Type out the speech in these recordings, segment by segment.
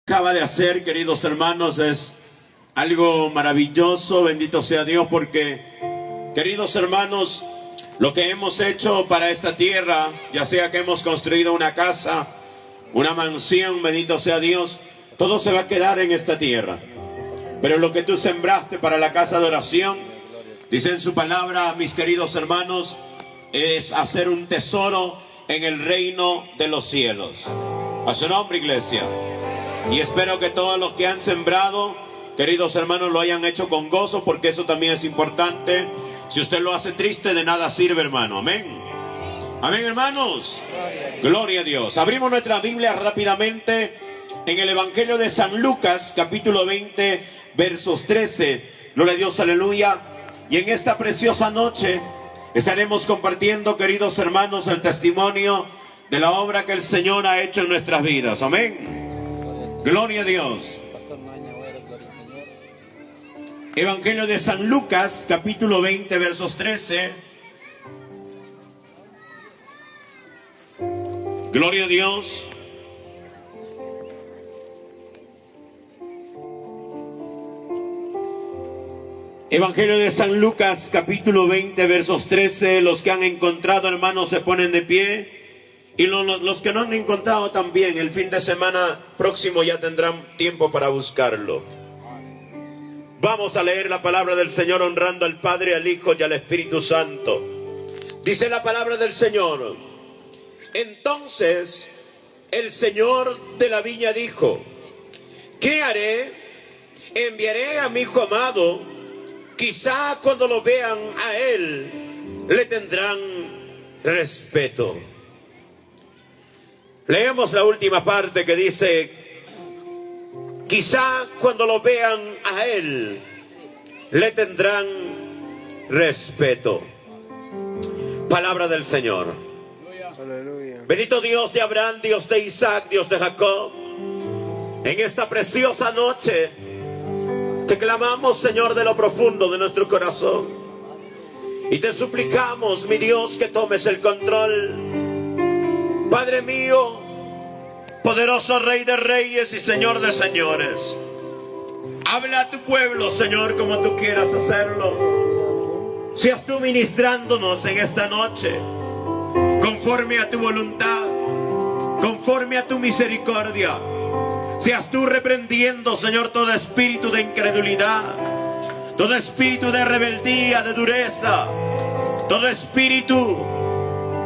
Acaba de hacer, queridos hermanos, es algo maravilloso, bendito sea Dios, porque, queridos hermanos, lo que hemos hecho para esta tierra, ya sea que hemos construido una casa, una mansión, bendito sea Dios, todo se va a quedar en esta tierra. Pero lo que tú sembraste para la casa de oración, dice en su palabra, mis queridos hermanos, es hacer un tesoro en el reino de los cielos. A su nombre, iglesia. Y espero que todos los que han sembrado, queridos hermanos, lo hayan hecho con gozo, porque eso también es importante. Si usted lo hace triste, de nada sirve, hermano. Amén. Amén, hermanos. Gloria a Dios. Abrimos nuestra Biblia rápidamente en el Evangelio de San Lucas, capítulo 20, versos 13. Gloria a Dios, aleluya. Y en esta preciosa noche estaremos compartiendo, queridos hermanos, el testimonio de la obra que el Señor ha hecho en nuestras vidas. Amén. Gloria a Dios. Evangelio de San Lucas, capítulo 20, versos 13. Gloria a Dios. Evangelio de San Lucas, capítulo 20, versos 13. Los que han encontrado, hermanos, se ponen de pie. Y los que no han encontrado también, el fin de semana próximo ya tendrán tiempo para buscarlo. Vamos a leer la palabra del Señor honrando al Padre, al Hijo y al Espíritu Santo. Dice la palabra del Señor: entonces el Señor de la viña dijo: ¿qué haré? Enviaré a mi hijo amado. Quizá cuando lo vean a él le tendrán respeto. Leemos la última parte que dice: quizá cuando lo vean a él le tendrán respeto. Palabra del Señor. Aleluya. Bendito Dios de Abraham, Dios de Isaac, Dios de Jacob, en esta preciosa noche te clamamos, Señor, de lo profundo de nuestro corazón, y te suplicamos, mi Dios, que tomes el control. Padre mío, poderoso Rey de Reyes y Señor de Señores, habla a tu pueblo, Señor, como tú quieras hacerlo. Seas tú ministrándonos en esta noche, conforme a tu voluntad, conforme a tu misericordia. Seas tú reprendiendo, Señor, todo espíritu de incredulidad, todo espíritu de rebeldía, de dureza, todo espíritu,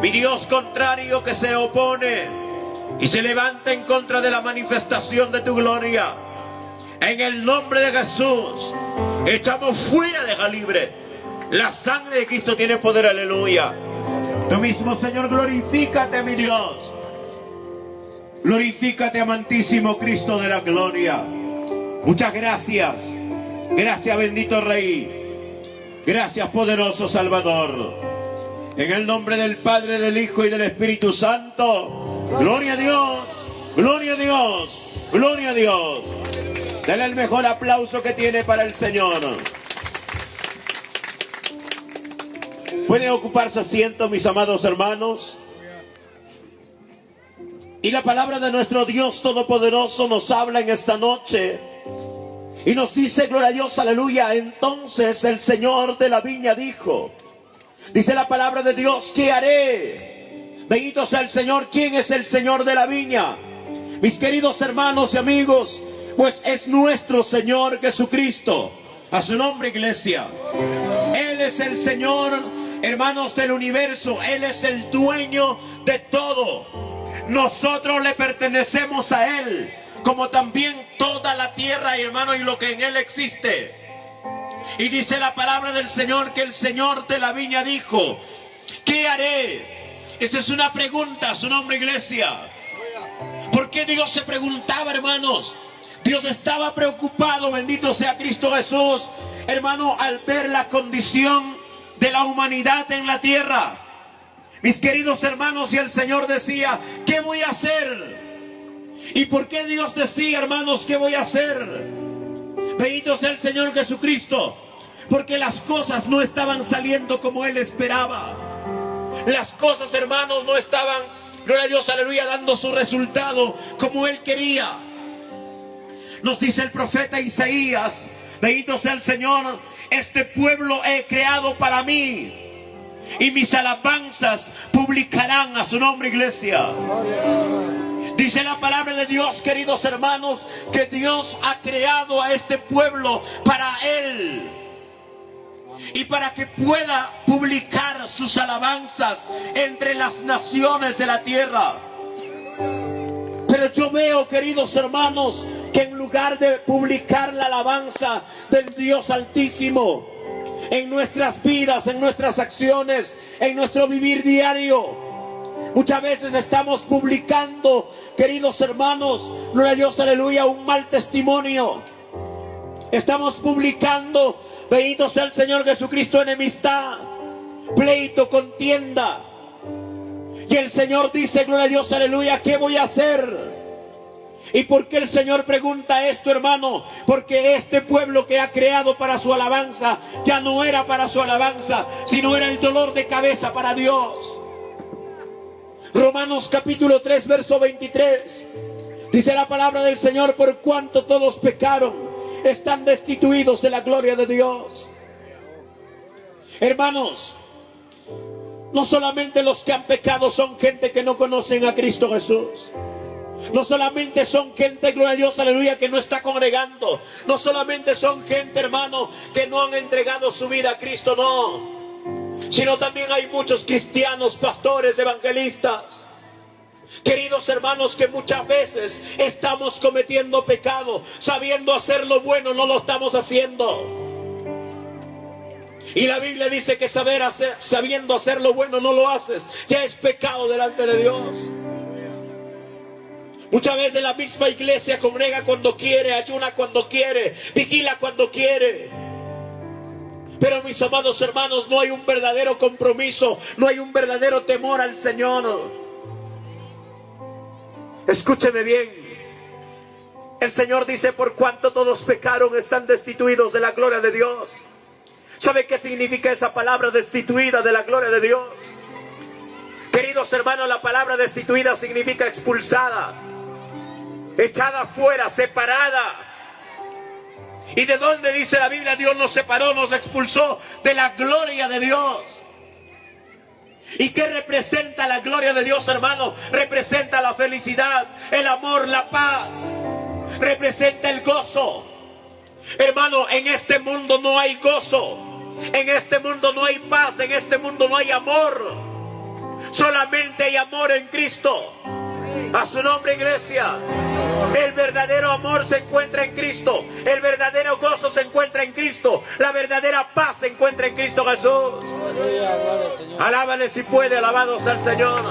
mi Dios, contrario, que se opone y se levanta en contra de la manifestación de tu gloria. En el nombre de Jesús, echamos fuera, deja libre. La sangre de Cristo tiene poder, aleluya. Tú mismo, Señor, glorifícate, mi Dios. Glorifícate, amantísimo Cristo de la gloria. Muchas gracias. Gracias, bendito Rey. Gracias, poderoso Salvador. En el nombre del Padre, del Hijo y del Espíritu Santo. Gloria a Dios, gloria a Dios, gloria a Dios. Dale el mejor aplauso que tiene para el Señor. Pueden ocupar su asiento, mis amados hermanos. Y la palabra de nuestro Dios Todopoderoso nos habla en esta noche. Y nos dice, gloria a Dios, aleluya. Entonces el Señor de la viña dijo. Dice la palabra de Dios: ¿qué haré? Bendito sea el Señor. ¿Quién es el Señor de la viña? Mis queridos hermanos y amigos, pues es nuestro Señor Jesucristo. A su nombre, iglesia. Él es el Señor, hermanos, del universo. Él es el dueño de todo. Nosotros le pertenecemos a Él, como también toda la tierra, hermano, y lo que en Él existe. Y dice la palabra del Señor que el Señor de la viña dijo: ¿qué haré? Esa es una pregunta, a su nombre, iglesia. ¿Por qué Dios se preguntaba, hermanos? Dios estaba preocupado, bendito sea Cristo Jesús, hermano, al ver la condición de la humanidad en la tierra. Mis queridos hermanos, y el Señor decía: ¿qué voy a hacer? ¿Y por qué Dios decía, hermanos, qué voy a hacer? Bendito sea el Señor Jesucristo, porque las cosas no estaban saliendo como Él esperaba. Las cosas, hermanos, no estaban, gloria a Dios, aleluya, dando su resultado como Él quería. Nos dice el profeta Isaías, bendito sea el Señor, este pueblo he creado para mí, y mis alabanzas publicarán a su nombre, iglesia. Dice la palabra de Dios, queridos hermanos, que Dios ha creado a este pueblo para Él, y para que pueda publicar sus alabanzas entre las naciones de la tierra. Pero yo veo, queridos hermanos, que en lugar de publicar la alabanza del Dios Altísimo en nuestras vidas, en nuestras acciones, en nuestro vivir diario, muchas veces estamos publicando, queridos hermanos, gloria a Dios, aleluya, un mal testimonio. Estamos publicando, bendito sea el Señor Jesucristo, enemistad, pleito, contienda. Y el Señor dice, gloria a Dios, aleluya, ¿qué voy a hacer? ¿Y por qué el Señor pregunta esto, hermano? Porque este pueblo que ha creado para su alabanza, ya no era para su alabanza, sino era el dolor de cabeza para Dios. Romanos capítulo 3, verso 23. Dice la palabra del Señor, por cuanto todos pecaron, están destituidos de la gloria de Dios. Hermanos, no solamente los que han pecado son gente que no conocen a Cristo Jesús. No solamente son gente, gloria a Dios, aleluya, que no está congregando. No solamente son gente, hermano, que no han entregado su vida a Cristo, no. Sino también hay muchos cristianos, pastores, evangelistas, queridos hermanos, que muchas veces estamos cometiendo pecado. Sabiendo hacer lo bueno, no lo estamos haciendo. Y la Biblia dice que sabiendo hacer lo bueno no lo haces, ya es pecado delante de Dios. Muchas veces la misma iglesia congrega cuando quiere, ayuna cuando quiere, vigila cuando quiere. Pero mis amados hermanos, no hay un verdadero compromiso, no hay un verdadero temor al Señor. Escúcheme bien. El Señor dice, por cuanto todos pecaron, están destituidos de la gloria de Dios. ¿Sabe qué significa esa palabra, destituida de la gloria de Dios? Queridos hermanos, la palabra destituida significa expulsada, echada fuera, separada. ¿Y de dónde dice la Biblia? Dios nos separó, nos expulsó de la gloria de Dios. ¿Y qué representa la gloria de Dios, hermano? Representa la felicidad, el amor, la paz. Representa el gozo. Hermano, en este mundo no hay gozo. En este mundo no hay paz. En este mundo no hay amor. Solamente hay amor en Cristo. A su nombre, iglesia. El verdadero amor se encuentra en Cristo. El verdadero gozo se encuentra en Cristo. La verdadera paz se encuentra en Cristo Jesús. Alábale si puede, alabados al Señor.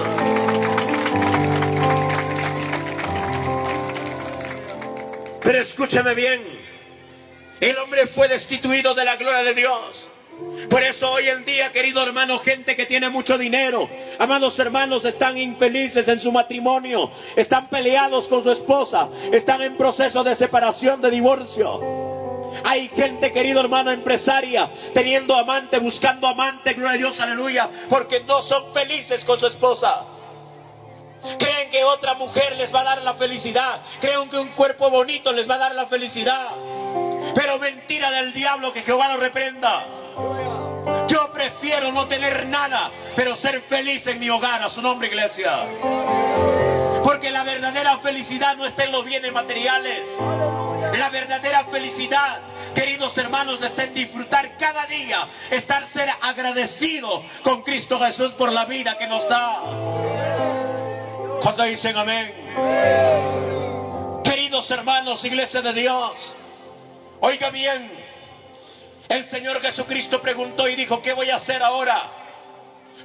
Pero escúchame bien. El hombre fue destituido de la gloria de Dios. Por eso hoy en día, querido hermano, gente que tiene mucho dinero, amados hermanos, están infelices en su matrimonio, están peleados con su esposa, están en proceso de separación, de divorcio. Hay gente, querido hermano, empresaria, teniendo amante, buscando amante, gloria a Dios, aleluya, porque no son felices con su esposa. Creen que otra mujer les va a dar la felicidad, creen que un cuerpo bonito les va a dar la felicidad. Pero mentira del diablo, que Jehová lo reprenda. Yo prefiero no tener nada, pero ser feliz en mi hogar. A su nombre, iglesia. Porque la verdadera felicidad no está en los bienes materiales. La verdadera felicidad, queridos hermanos, está en disfrutar cada día, ser agradecido con Cristo Jesús por la vida que nos da. ¿Cuántos dicen amén? Queridos hermanos, iglesia de Dios, oiga bien, el Señor Jesucristo preguntó y dijo, ¿qué voy a hacer ahora?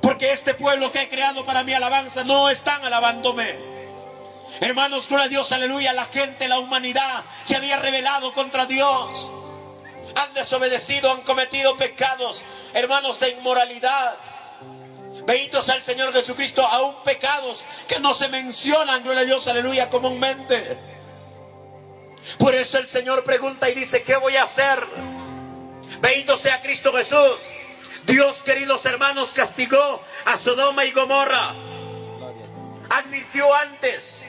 Porque este pueblo que he creado para mi alabanza no están alabándome. Hermanos, gloria a Dios, aleluya, la gente, la humanidad se había rebelado contra Dios. Han desobedecido, han cometido pecados, hermanos, de inmoralidad. Bendito sea el Señor Jesucristo, aún pecados que no se mencionan, gloria a Dios, aleluya, comúnmente. Por eso el Señor pregunta y dice, ¿qué voy a hacer? Bendito sea Cristo Jesús. Dios, queridos hermanos, castigó a Sodoma y Gomorra. Advirtió antes.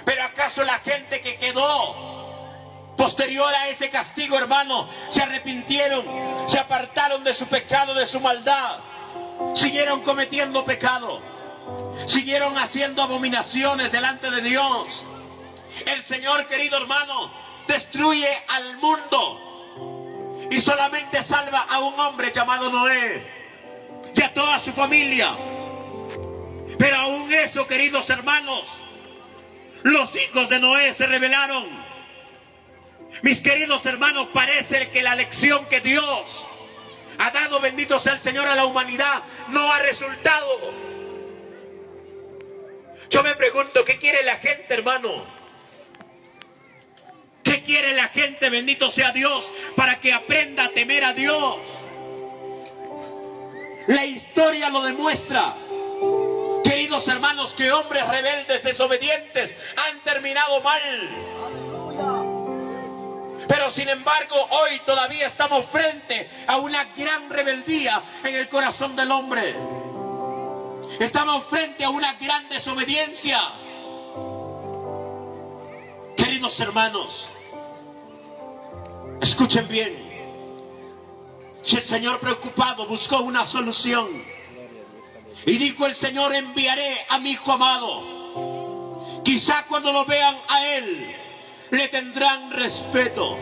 Pero ¿acaso la gente que quedó Posterior a ese castigo, hermano, se arrepintieron, se apartaron de su pecado, de su maldad. Siguieron cometiendo pecado. Siguieron haciendo abominaciones delante de Dios. El Señor, querido hermano, destruye al mundo y solamente salva a un hombre llamado Noé y a toda su familia. Pero aún eso, queridos hermanos, los hijos de Noé se rebelaron. Mis queridos hermanos, parece que la lección que Dios ha dado, bendito sea el Señor, a la humanidad, no ha resultado. Yo me pregunto, ¿qué quiere la gente, hermano? ¿Qué quiere la gente, bendito sea Dios, para que aprenda a temer a Dios? La historia lo demuestra. Queridos hermanos, que hombres rebeldes, desobedientes, han terminado mal. Pero sin embargo, hoy todavía estamos frente a una gran rebeldía en el corazón del hombre. Estamos frente a una gran desobediencia. Queridos hermanos, escuchen bien. Si el Señor, preocupado, buscó una solución y dijo: el Señor, enviaré a mi hijo amado. Quizá cuando lo vean a él, le tendrán respeto.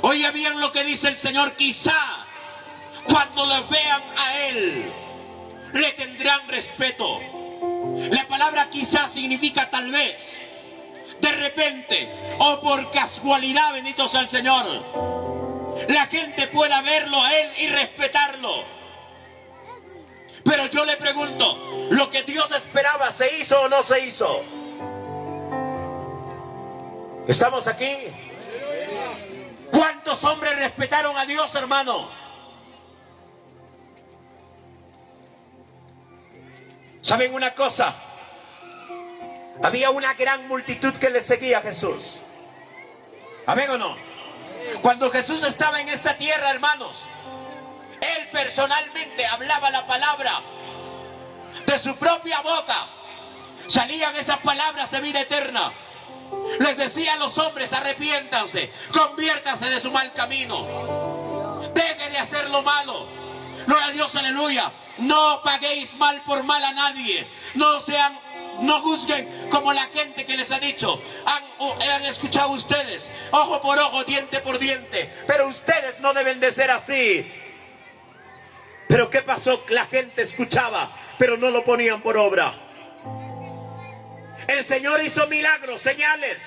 Oiga bien lo que dice el Señor: quizá cuando lo vean a él, le tendrán respeto. La palabra quizá significa tal vez, de repente o por casualidad, bendito sea el Señor, la gente pueda verlo a él y respetarlo. Pero yo le pregunto, ¿lo que Dios esperaba se hizo o no se hizo? ¿Estamos aquí? ¿Cuántos hombres respetaron a Dios, hermano? ¿Saben una cosa? Había una gran multitud que le seguía a Jesús. ¿Amén o no? Cuando Jesús estaba en esta tierra, hermanos, Él personalmente hablaba la palabra. De su propia boca salían esas palabras de vida eterna. Les decía a los hombres: arrepiéntanse, conviértanse de su mal camino, dejen de hacer lo malo. Gloria a Dios, aleluya. No paguéis mal por mal a nadie. No juzguen como la gente que les ha dicho. Han escuchado ustedes: ojo por ojo, diente por diente. Pero ustedes no deben de ser así. Pero ¿qué pasó? La gente escuchaba, pero no lo ponían por obra. El Señor hizo milagros, señales.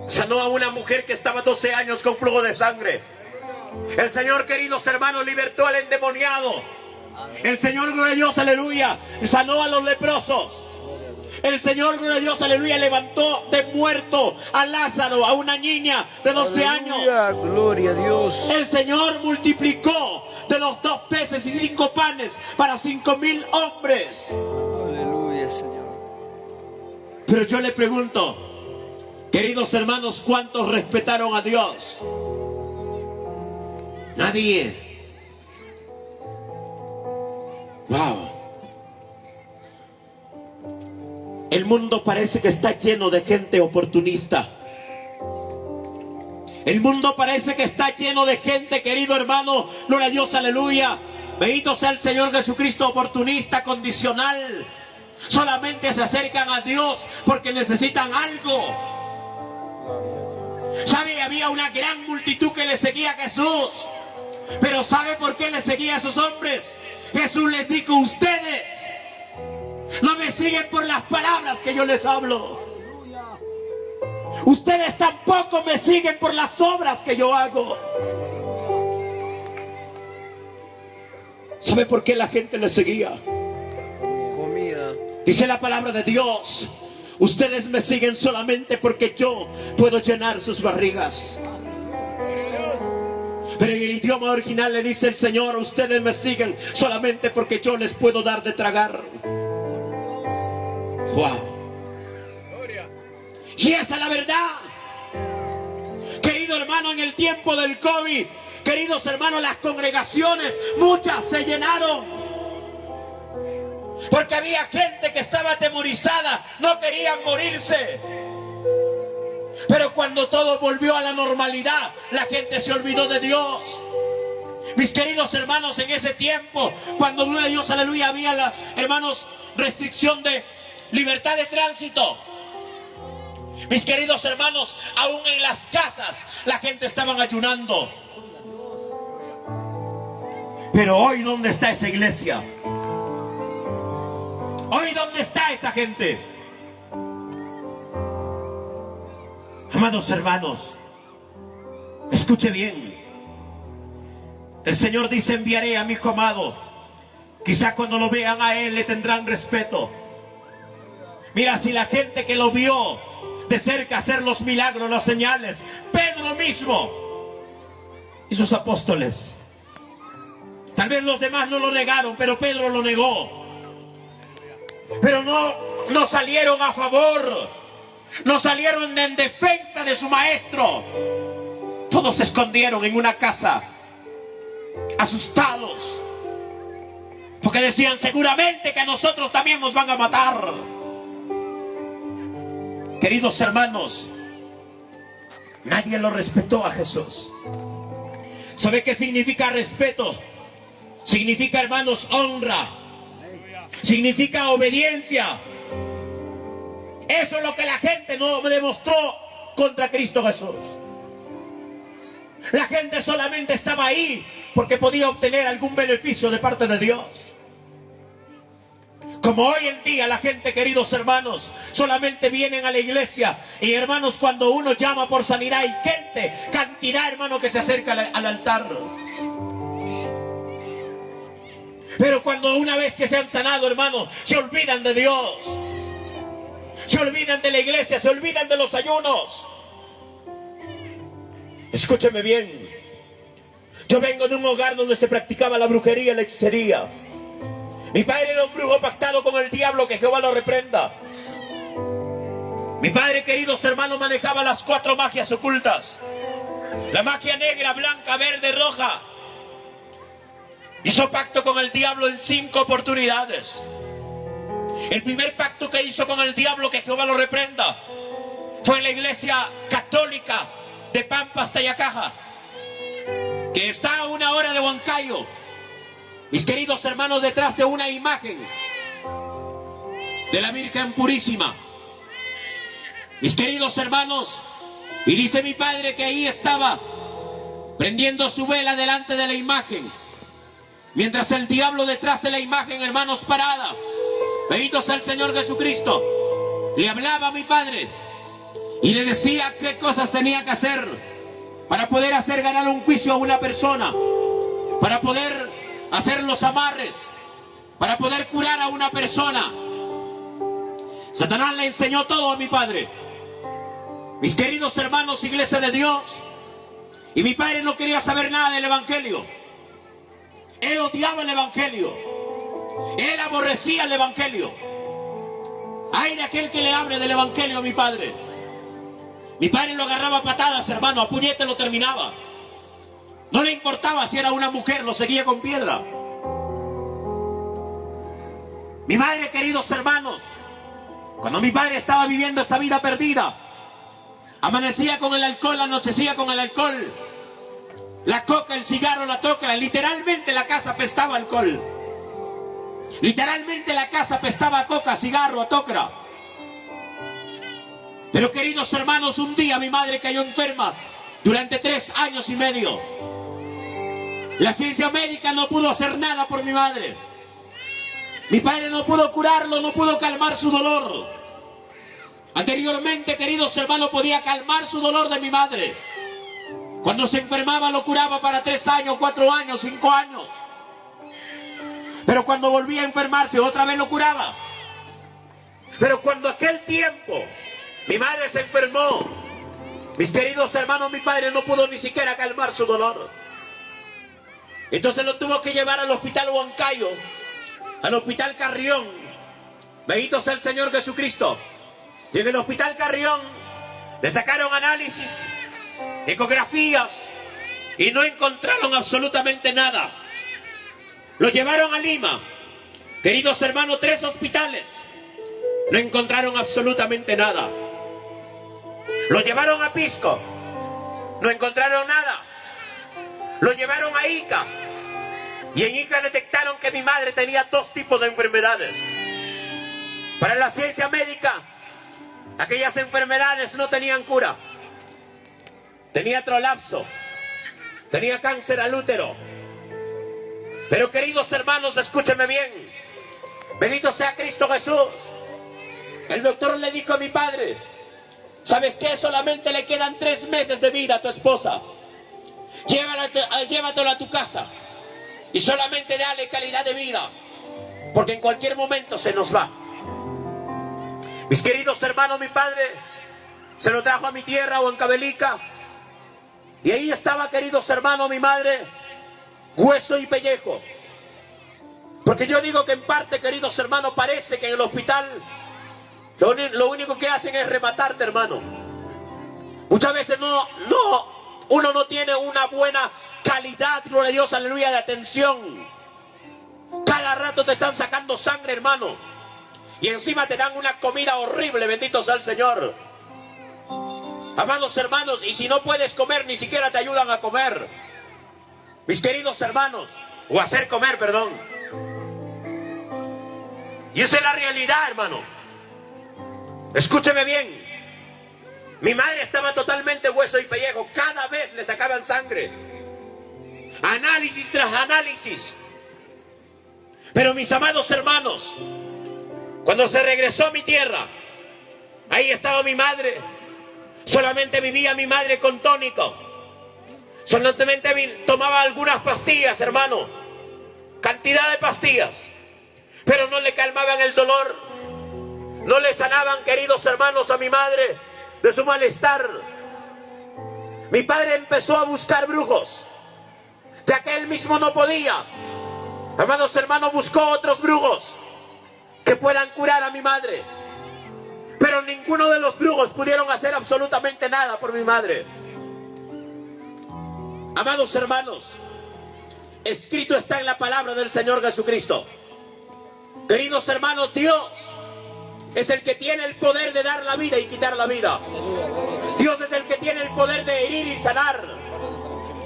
Sanó a una mujer que estaba 12 años con flujo de sangre. El Señor, queridos hermanos, libertó al endemoniado. El Señor, gloria a Dios, aleluya, sanó a los leprosos. El Señor, gloria a Dios, aleluya, levantó de muerto a Lázaro, a una niña de 12 años. Gloria a Dios. El Señor multiplicó de los 2 peces y 5 panes para 5,000 hombres. Aleluya, Señor. Pero yo le pregunto, queridos hermanos, ¿cuántos respetaron a Dios? Nadie. Wow. El mundo parece que está lleno de gente oportunista. El mundo parece que está lleno de gente, querido hermano, gloria a Dios, aleluya. Bendito sea el Señor Jesucristo, oportunista, condicional. Solamente se acercan a Dios porque necesitan algo. ¿Sabe? Había una gran multitud que le seguía a Jesús. Pero ¿sabe por qué le seguía a esos hombres? Jesús les dijo: ustedes no me siguen por las palabras que yo les hablo. Ustedes tampoco me siguen por las obras que yo hago. ¿Sabe por qué la gente le seguía? Comida. Dice la palabra de Dios: ustedes me siguen solamente porque yo puedo llenar sus barrigas. Pero en el idioma original le dice el Señor: ustedes me siguen solamente porque yo les puedo dar de tragar. Wow. Y esa es la verdad. Querido hermano, en el tiempo del COVID, queridos hermanos, las congregaciones, muchas se llenaron. Porque había gente que estaba atemorizada, no querían morirse. Pero cuando todo volvió a la normalidad, la gente se olvidó de Dios. Mis queridos hermanos, en ese tiempo, cuando gloria a Dios, aleluya, había, hermanos, restricción de libertad de tránsito. Mis queridos hermanos, aún en las casas la gente estaba ayunando. Pero hoy, ¿dónde está esa iglesia? Hoy, ¿dónde está esa gente? Amados hermanos, escuche bien. El Señor dice: enviaré a mi hijo amado. Quizá cuando lo vean a él le tendrán respeto. Mira, si la gente que lo vio de cerca hacer los milagros, las señales, Pedro mismo y sus apóstoles. Tal vez los demás no lo negaron, pero Pedro lo negó. Pero no salieron a favor, no salieron en defensa de su maestro. Todos se escondieron en una casa, asustados, porque decían: seguramente que a nosotros también nos van a matar. Queridos hermanos, nadie lo respetó a Jesús. ¿Sabe qué significa respeto? Significa, hermanos, honra. Significa obediencia. Eso es lo que la gente no demostró contra Cristo Jesús. La gente solamente estaba ahí porque podía obtener algún beneficio de parte de Dios. Como hoy en día la gente, queridos hermanos, solamente vienen a la iglesia. Y hermanos, cuando uno llama por sanidad, hay gente, cantidad, hermano, que se acerca al altar. Pero cuando una vez que se han sanado, hermanos, se olvidan de Dios, se olvidan de la iglesia, se olvidan de los ayunos. Escúcheme bien. Yo vengo de un hogar donde se practicaba la brujería y la hechicería. Mi padre era un brujo pactado con el diablo, que Jehová lo reprenda. Mi padre, queridos hermanos, manejaba las 4 magias ocultas: la magia negra, blanca, verde, roja. Hizo pacto con el diablo en 5 oportunidades. El primer pacto que hizo con el diablo, que Jehová lo reprenda, fue en la iglesia católica de Pampas, Tayacaja, que está a 1 hora de Huancayo. Mis queridos hermanos, detrás de una imagen de la Virgen Purísima. Mis queridos hermanos, y dice mi padre que ahí estaba prendiendo su vela delante de la imagen, mientras el diablo detrás de la imagen, hermanos, parada, bendito sea el Señor Jesucristo, le hablaba a mi padre y le decía qué cosas tenía que hacer para poder hacer ganar un juicio a una persona, para poder hacer los amarres, para poder curar a una persona. Satanás le enseñó todo a mi padre. Mis queridos hermanos, iglesia de Dios, y mi padre no quería saber nada del evangelio. Él odiaba el evangelio, él aborrecía el evangelio. Ay de aquel que le hable del evangelio a mi padre. Mi padre lo agarraba a patadas, hermano, a puñete lo terminaba. No le importaba si era una mujer, lo seguía con piedra. Mi madre, queridos hermanos, cuando mi padre estaba viviendo esa vida perdida, amanecía con el alcohol, anochecía con el alcohol, la coca, el cigarro, la toca. Literalmente la casa apestaba alcohol. Literalmente la casa apestaba a coca, cigarro, a tocra. Pero queridos hermanos, un día mi madre cayó enferma durante 3 años y medio. La ciencia médica no pudo hacer nada por mi madre. Mi padre no pudo curarlo, no pudo calmar su dolor. Anteriormente, queridos hermanos, podía calmar su dolor de mi madre. Cuando se enfermaba lo curaba para 3 años, 4 años, 5 años. Pero cuando volvía a enfermarse, otra vez lo curaba. Pero cuando aquel tiempo mi madre se enfermó, mis queridos hermanos, mi padre no pudo ni siquiera calmar su dolor. Entonces lo tuvo que llevar al hospital Huancayo, al hospital Carrión. Bendito sea el Señor Jesucristo. Y en el hospital Carrión le sacaron análisis, ecografías, y no encontraron absolutamente nada. Lo llevaron a Lima. Queridos hermanos, 3 hospitales. No encontraron absolutamente nada. Lo llevaron a Pisco, no encontraron nada. Lo llevaron a Ica, y en Ica detectaron que mi madre tenía 2 tipos de enfermedades. Para la ciencia médica, aquellas enfermedades no tenían cura. Tenía prolapso, tenía cáncer al útero. Pero queridos hermanos, escúchenme bien. Bendito sea Cristo Jesús. El doctor le dijo a mi padre: ¿sabes qué? Solamente le quedan 3 meses de vida a tu esposa. Llévatela a tu casa y solamente dale calidad de vida, porque en cualquier momento se nos va. Mis queridos hermanos, mi padre se lo trajo a mi tierra, Huancavelica, y ahí estaba, queridos hermanos, mi madre, hueso y pellejo. Porque yo digo que en parte, queridos hermanos, parece que en el hospital lo único que hacen es rematarte, hermano. Muchas veces uno no tiene una buena calidad, gloria a Dios, aleluya, de atención. Cada rato te están sacando sangre, hermano, y encima te dan una comida horrible, bendito sea el Señor. Amados hermanos, y si no puedes comer, ni siquiera te ayudan a comer. Mis queridos hermanos, o a hacer comer, perdón. Y esa es la realidad, hermano. Escúcheme bien. Mi madre estaba totalmente hueso y pellejo. Cada vez le sacaban sangre. Análisis tras análisis. Pero mis amados hermanos, cuando se regresó a mi tierra, ahí estaba mi madre. Solamente vivía mi madre con tónico. Solamente tomaba algunas pastillas, hermano. Cantidad de pastillas. Pero no le calmaban el dolor. No le sanaban, queridos hermanos, a mi madre de su malestar. Mi padre empezó a buscar brujos, ya que él mismo no podía. Amados hermanos, buscó otros brujos que puedan curar a mi madre. Pero ninguno de los brujos pudieron hacer absolutamente nada por mi madre. Amados hermanos, escrito está en la palabra del Señor Jesucristo. Queridos hermanos, Dios es el que tiene el poder de dar la vida y quitar la vida. Dios es el que tiene el poder de herir y sanar.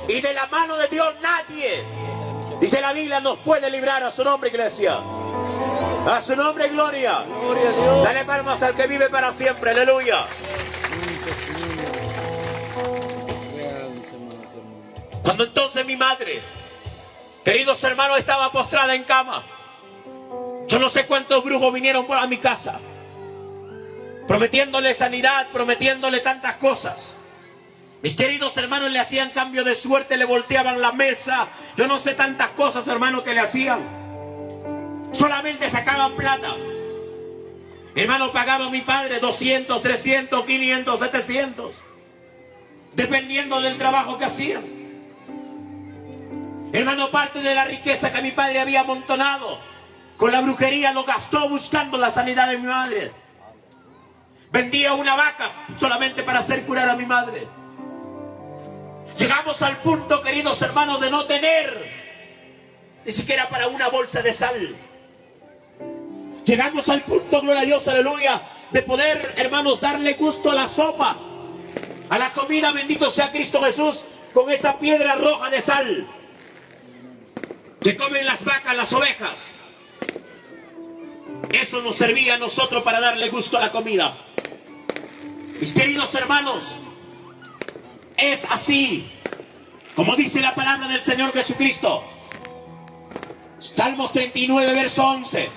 Y de la mano de Dios nadie, dice la Biblia, nos puede librar. A su nombre, iglesia. A su nombre, gloria. Gloria a Dios. Dale palmas al que vive para siempre. Aleluya. Cuando entonces mi madre, queridos hermanos, estaba postrada en cama, yo no sé cuántos brujos vinieron a mi casa, prometiéndole sanidad, prometiéndole tantas cosas. Mis queridos hermanos le hacían cambio de suerte, le volteaban la mesa. Yo no sé tantas cosas, hermano, que le hacían. Solamente sacaban plata. Hermano, pagaba a mi padre 200, 300, 500, 700. Dependiendo del trabajo que hacían. Hermano, parte de la riqueza que mi padre había amontonado con la brujería lo gastó buscando la sanidad de mi madre. Vendía una vaca solamente para hacer curar a mi madre. Llegamos al punto, queridos hermanos, de no tener ni siquiera para una bolsa de sal. Llegamos al punto, gloria a Dios, aleluya, de poder, hermanos, darle gusto a la sopa, a la comida, bendito sea Cristo Jesús, con esa piedra roja de sal que comen las vacas, las ovejas. Eso nos servía a nosotros para darle gusto a la comida. Mis queridos hermanos, es así como dice la palabra del Señor Jesucristo. Salmos 39, verso 11.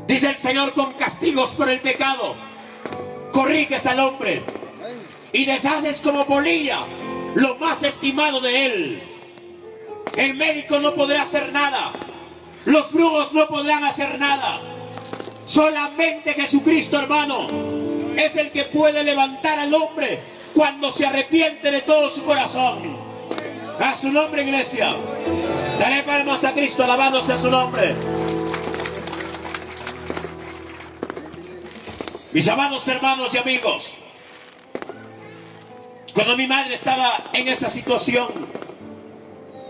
Dice el Señor: con castigos por el pecado corriges al hombre y deshaces como polilla lo más estimado de él. El médico no podrá hacer nada, los brujos no podrán hacer nada. Solamente Jesucristo, hermano, es el que puede levantar al hombre cuando se arrepiente de todo su corazón. A su nombre, iglesia. Dale palmas a Cristo, alabado sea su nombre. Mis amados hermanos y amigos, cuando mi madre estaba en esa situación,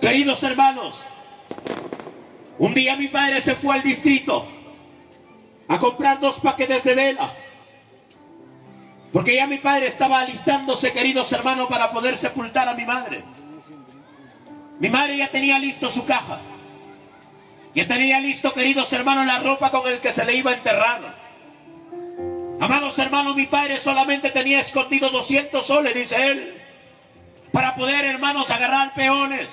queridos hermanos, un día mi padre se fue al distrito a comprar 2 paquetes de vela. Porque ya mi padre estaba alistándose, queridos hermanos, para poder sepultar a mi madre. Mi madre ya tenía listo su caja. Ya tenía listo, queridos hermanos, la ropa con el que se le iba a enterrar. Amados hermanos, mi padre solamente tenía escondido 200 soles, dice él, para poder, hermanos, agarrar peones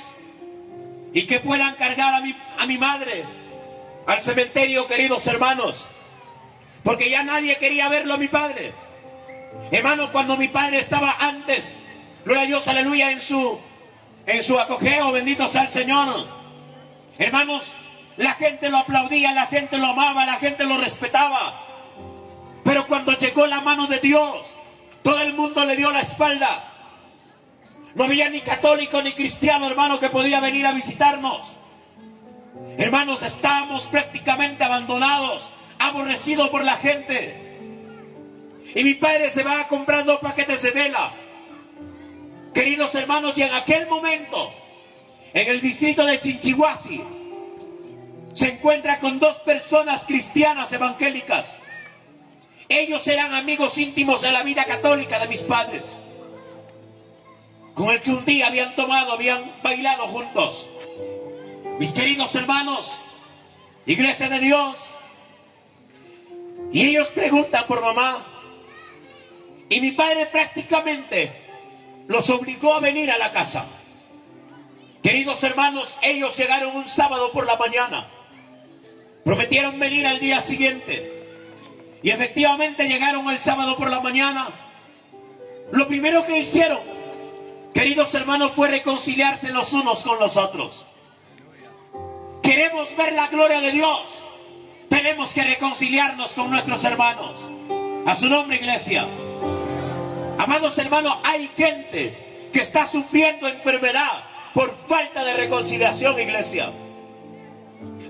y que puedan cargar a mi madre al cementerio, queridos hermanos, porque ya nadie quería verlo a mi padre. Hermanos, cuando mi padre estaba antes, gloria a Dios, aleluya, en su acogeo, bendito sea el Señor, hermanos, la gente lo aplaudía, la gente lo amaba, la gente lo respetaba. Pero cuando llegó la mano de Dios, todo el mundo le dio la espalda. No había ni católico ni cristiano, hermano, que podía venir a visitarnos. Hermanos, estábamos prácticamente abandonados, aborrecidos por la gente. Y mi padre se va a comprar 2 paquetes de vela. Queridos hermanos, y en aquel momento, en el distrito de Chinchihuasi, se encuentra con 2 personas cristianas evangélicas. Ellos eran amigos íntimos de la vida católica de mis padres, con el que un día habían tomado, habían bailado juntos. Mis queridos hermanos, iglesia de Dios, y ellos preguntan por mamá, y mi padre prácticamente los obligó a venir a la casa. Queridos hermanos, ellos llegaron un sábado por la mañana, prometieron venir al día siguiente, y efectivamente llegaron el sábado por la mañana. Lo primero que hicieron, queridos hermanos, fue reconciliarse los unos con los otros. Queremos ver la gloria de Dios, tenemos que reconciliarnos con nuestros hermanos. A su nombre, iglesia. Amados hermanos, hay gente que está sufriendo enfermedad por falta de reconciliación, iglesia.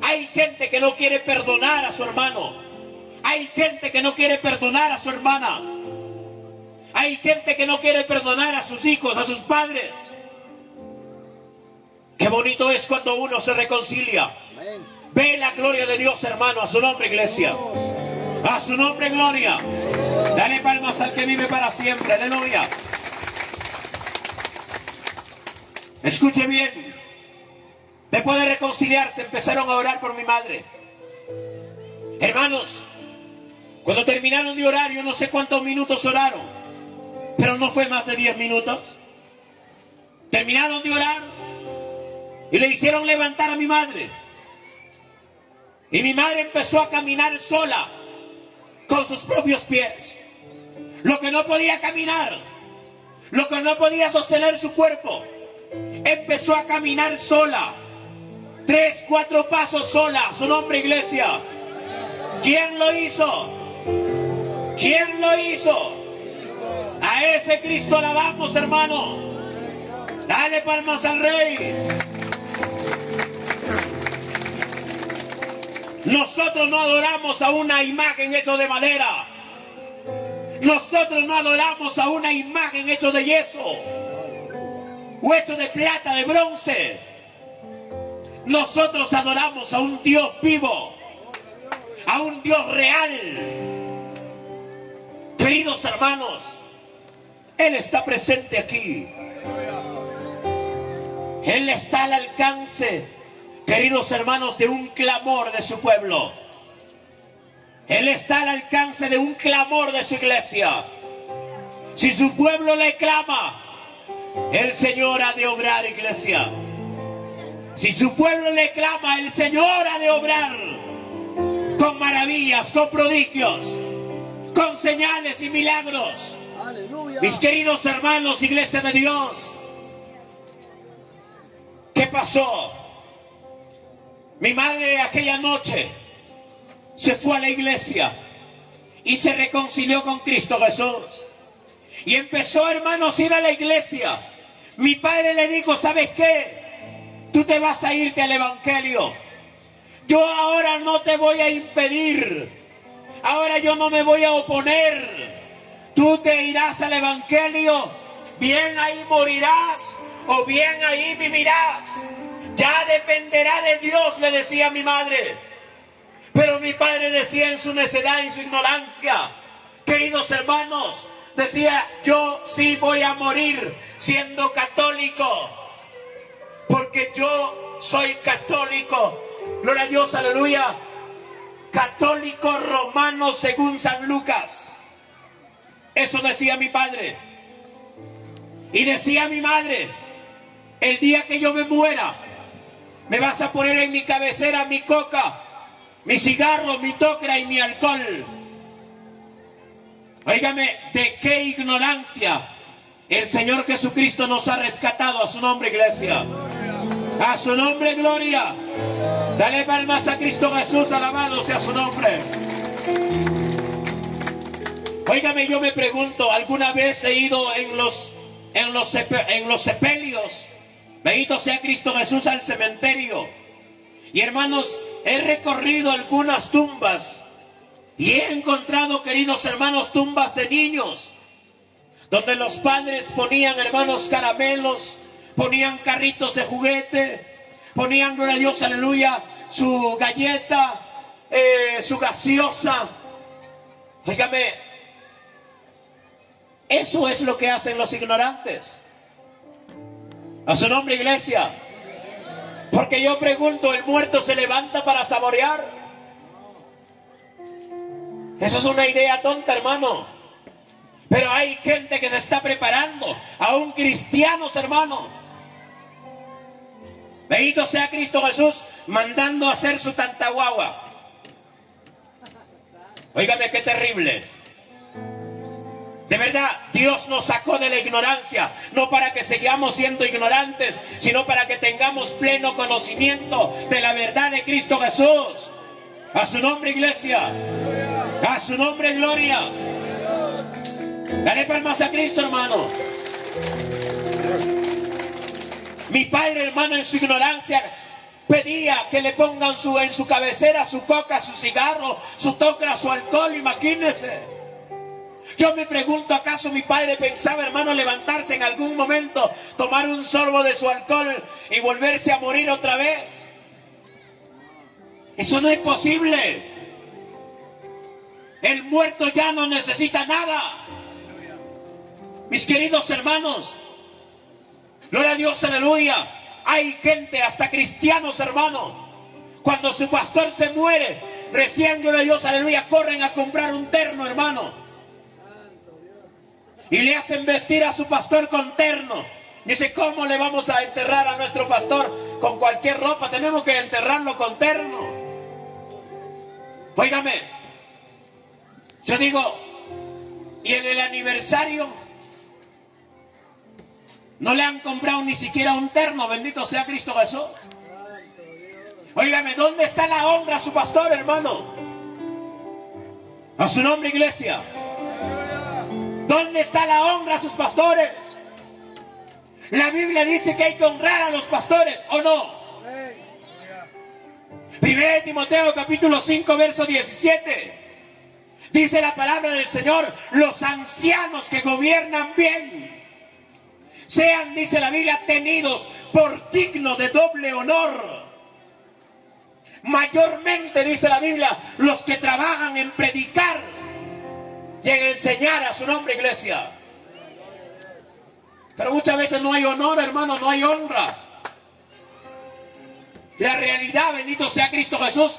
Hay gente que no quiere perdonar a su hermano. Hay gente que no quiere perdonar a su hermana. Hay gente que no quiere perdonar a sus hijos, a sus padres. Qué bonito es cuando uno se reconcilia. Ve la gloria de Dios, hermano. A su nombre, iglesia. A su nombre, gloria. Dale palmas al que vive para siempre. Aleluya. Escuche bien. Después de reconciliarse, empezaron a orar por mi madre. Hermanos, cuando terminaron de orar, yo no sé cuántos minutos oraron, pero no fue más de 10 minutos. Terminaron de orar y le hicieron levantar a mi madre. Y mi madre empezó a caminar sola, con sus propios pies. Lo que no podía caminar, lo que no podía sostener su cuerpo, empezó a caminar sola. 3, 4 pasos sola. Su nombre, iglesia. ¿Quién lo hizo? ¿Quién lo hizo? A ese Cristo alabamos, hermano. Dale palmas al Rey. Nosotros no adoramos a una imagen hecha de madera. Nosotros no adoramos a una imagen hecha de yeso o hecho de plata, de bronce. Nosotros adoramos a un Dios vivo, a un Dios real. Queridos hermanos, Él está presente aquí. Él está al alcance, queridos hermanos, de un clamor de su pueblo. Él está al alcance de un clamor de su iglesia. Si su pueblo le clama, el Señor ha de obrar, iglesia. Si su pueblo le clama, el Señor ha de obrar con maravillas, con prodigios, con señales y milagros. Aleluya. Mis queridos hermanos, iglesia de Dios, ¿qué pasó? Mi madre aquella noche se fue a la iglesia y se reconcilió con Cristo Jesús. Y empezó, hermanos, a ir a la iglesia. Mi padre le dijo, ¿sabes qué? Tú te vas a irte al evangelio. Yo ahora no te voy a impedir. Ahora yo no me voy a oponer. Tú te irás al evangelio. Bien ahí morirás o bien ahí vivirás. Ya dependerá de Dios, le decía mi madre. Pero mi padre decía en su necedad y en su ignorancia, queridos hermanos, decía, yo sí voy a morir siendo católico, porque yo soy católico. Gloria a Dios, aleluya. Católico romano según San Lucas. Eso decía mi padre. Y decía mi madre, el día que yo me muera, me vas a poner en mi cabecera mi coca, mi cigarro, mi tocra y mi alcohol. Óigame, de qué ignorancia el Señor Jesucristo nos ha rescatado. A su nombre, iglesia. A su nombre, gloria. Dale palmas a Cristo Jesús, alabado sea su nombre. Óigame, yo me pregunto, ¿alguna vez he ido en los sepelios? Bendito sea Cristo Jesús, al cementerio. Y hermanos, he recorrido algunas tumbas y he encontrado, queridos hermanos, tumbas de niños, donde los padres ponían, hermanos, caramelos, ponían carritos de juguete, ponían, gloria a Dios, aleluya, su galleta, su gaseosa. Óigame, eso es lo que hacen los ignorantes. A su nombre, iglesia. Porque yo pregunto, ¿el muerto se levanta para saborear? Eso es una idea tonta, hermano. Pero hay gente que se está preparando, aún cristianos, hermano. Bendito sea Cristo Jesús, mandando a hacer su tantaguagua. Óigame, qué terrible. De verdad, Dios nos sacó de la ignorancia, no para que sigamos siendo ignorantes, sino para que tengamos pleno conocimiento de la verdad de Cristo Jesús. A su nombre, iglesia. A su nombre, gloria. Dale palmas a Cristo, hermano. Mi padre, hermano, en su ignorancia pedía que le pongan en su cabecera su coca, su cigarro, su tocra, su alcohol. Imagínense. Yo me pregunto, ¿acaso mi padre pensaba, hermano, levantarse en algún momento, tomar un sorbo de su alcohol y volverse a morir otra vez? Eso no es posible. El muerto ya no necesita nada. Mis queridos hermanos, gloria a Dios, aleluya. Hay gente, hasta cristianos, hermano, cuando su pastor se muere, recién, gloria a Dios, aleluya, corren a comprar un terno, hermano. Y le hacen vestir a su pastor con terno. Dice, ¿cómo le vamos a enterrar a nuestro pastor con cualquier ropa? Tenemos que enterrarlo con terno. Óigame, yo digo, ¿y en el aniversario no le han comprado ni siquiera un terno? Bendito sea Cristo Jesús. Óigame, ¿dónde está la honra a su pastor, hermano? A su nombre, iglesia. ¿Dónde está la honra a sus pastores? La Biblia dice que hay que honrar a los pastores, ¿o no? Primera de Timoteo capítulo 5 verso 17. Dice la palabra del Señor, los ancianos que gobiernan bien sean, dice la Biblia, tenidos por digno de doble honor. Mayormente, dice la Biblia, los que trabajan en predicar y en enseñar. A su nombre, iglesia. Pero muchas veces no hay honor, hermano, no hay honra. La realidad, bendito sea Cristo Jesús,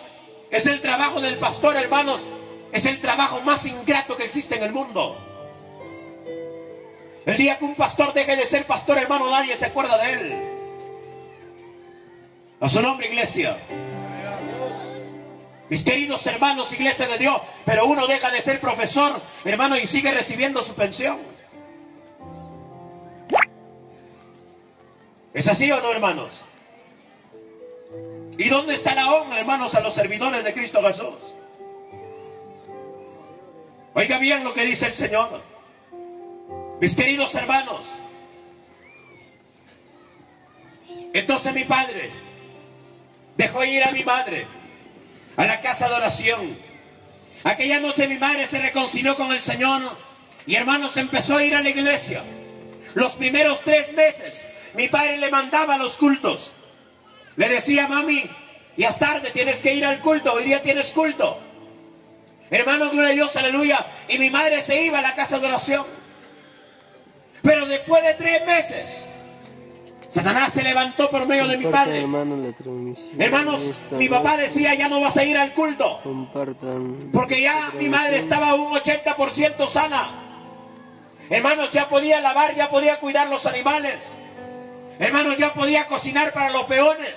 es el trabajo del pastor, hermanos. Es el trabajo más ingrato que existe en el mundo. El día que un pastor deje de ser pastor, hermano, nadie se acuerda de él. A su nombre, iglesia. Mis queridos hermanos, iglesia de Dios, pero uno deja de ser profesor, hermano, y sigue recibiendo su pensión. ¿Es así o no, hermanos? ¿Y dónde está la honra, hermanos, a los servidores de Cristo Jesús? Oiga bien lo que dice el Señor. Mis queridos hermanos, entonces mi padre dejó ir a mi madre a la casa de oración. Aquella noche mi madre se reconcilió con el Señor y, hermanos, empezó a ir a la iglesia. Los primeros 3 meses mi padre le mandaba a los cultos. Le decía, mami, ya es tarde, tienes que ir al culto, hoy día tienes culto. Hermano, gloria a Dios, aleluya. Y mi madre se iba a la casa de oración. Pero después de 3 meses, Satanás se levantó por medio de mi padre. Hermanos, mi papá decía, ya no vas a ir al culto. Porque ya mi madre estaba un 80% sana. Hermanos, ya podía lavar, ya podía cuidar los animales. Hermanos, ya podía cocinar para los peones.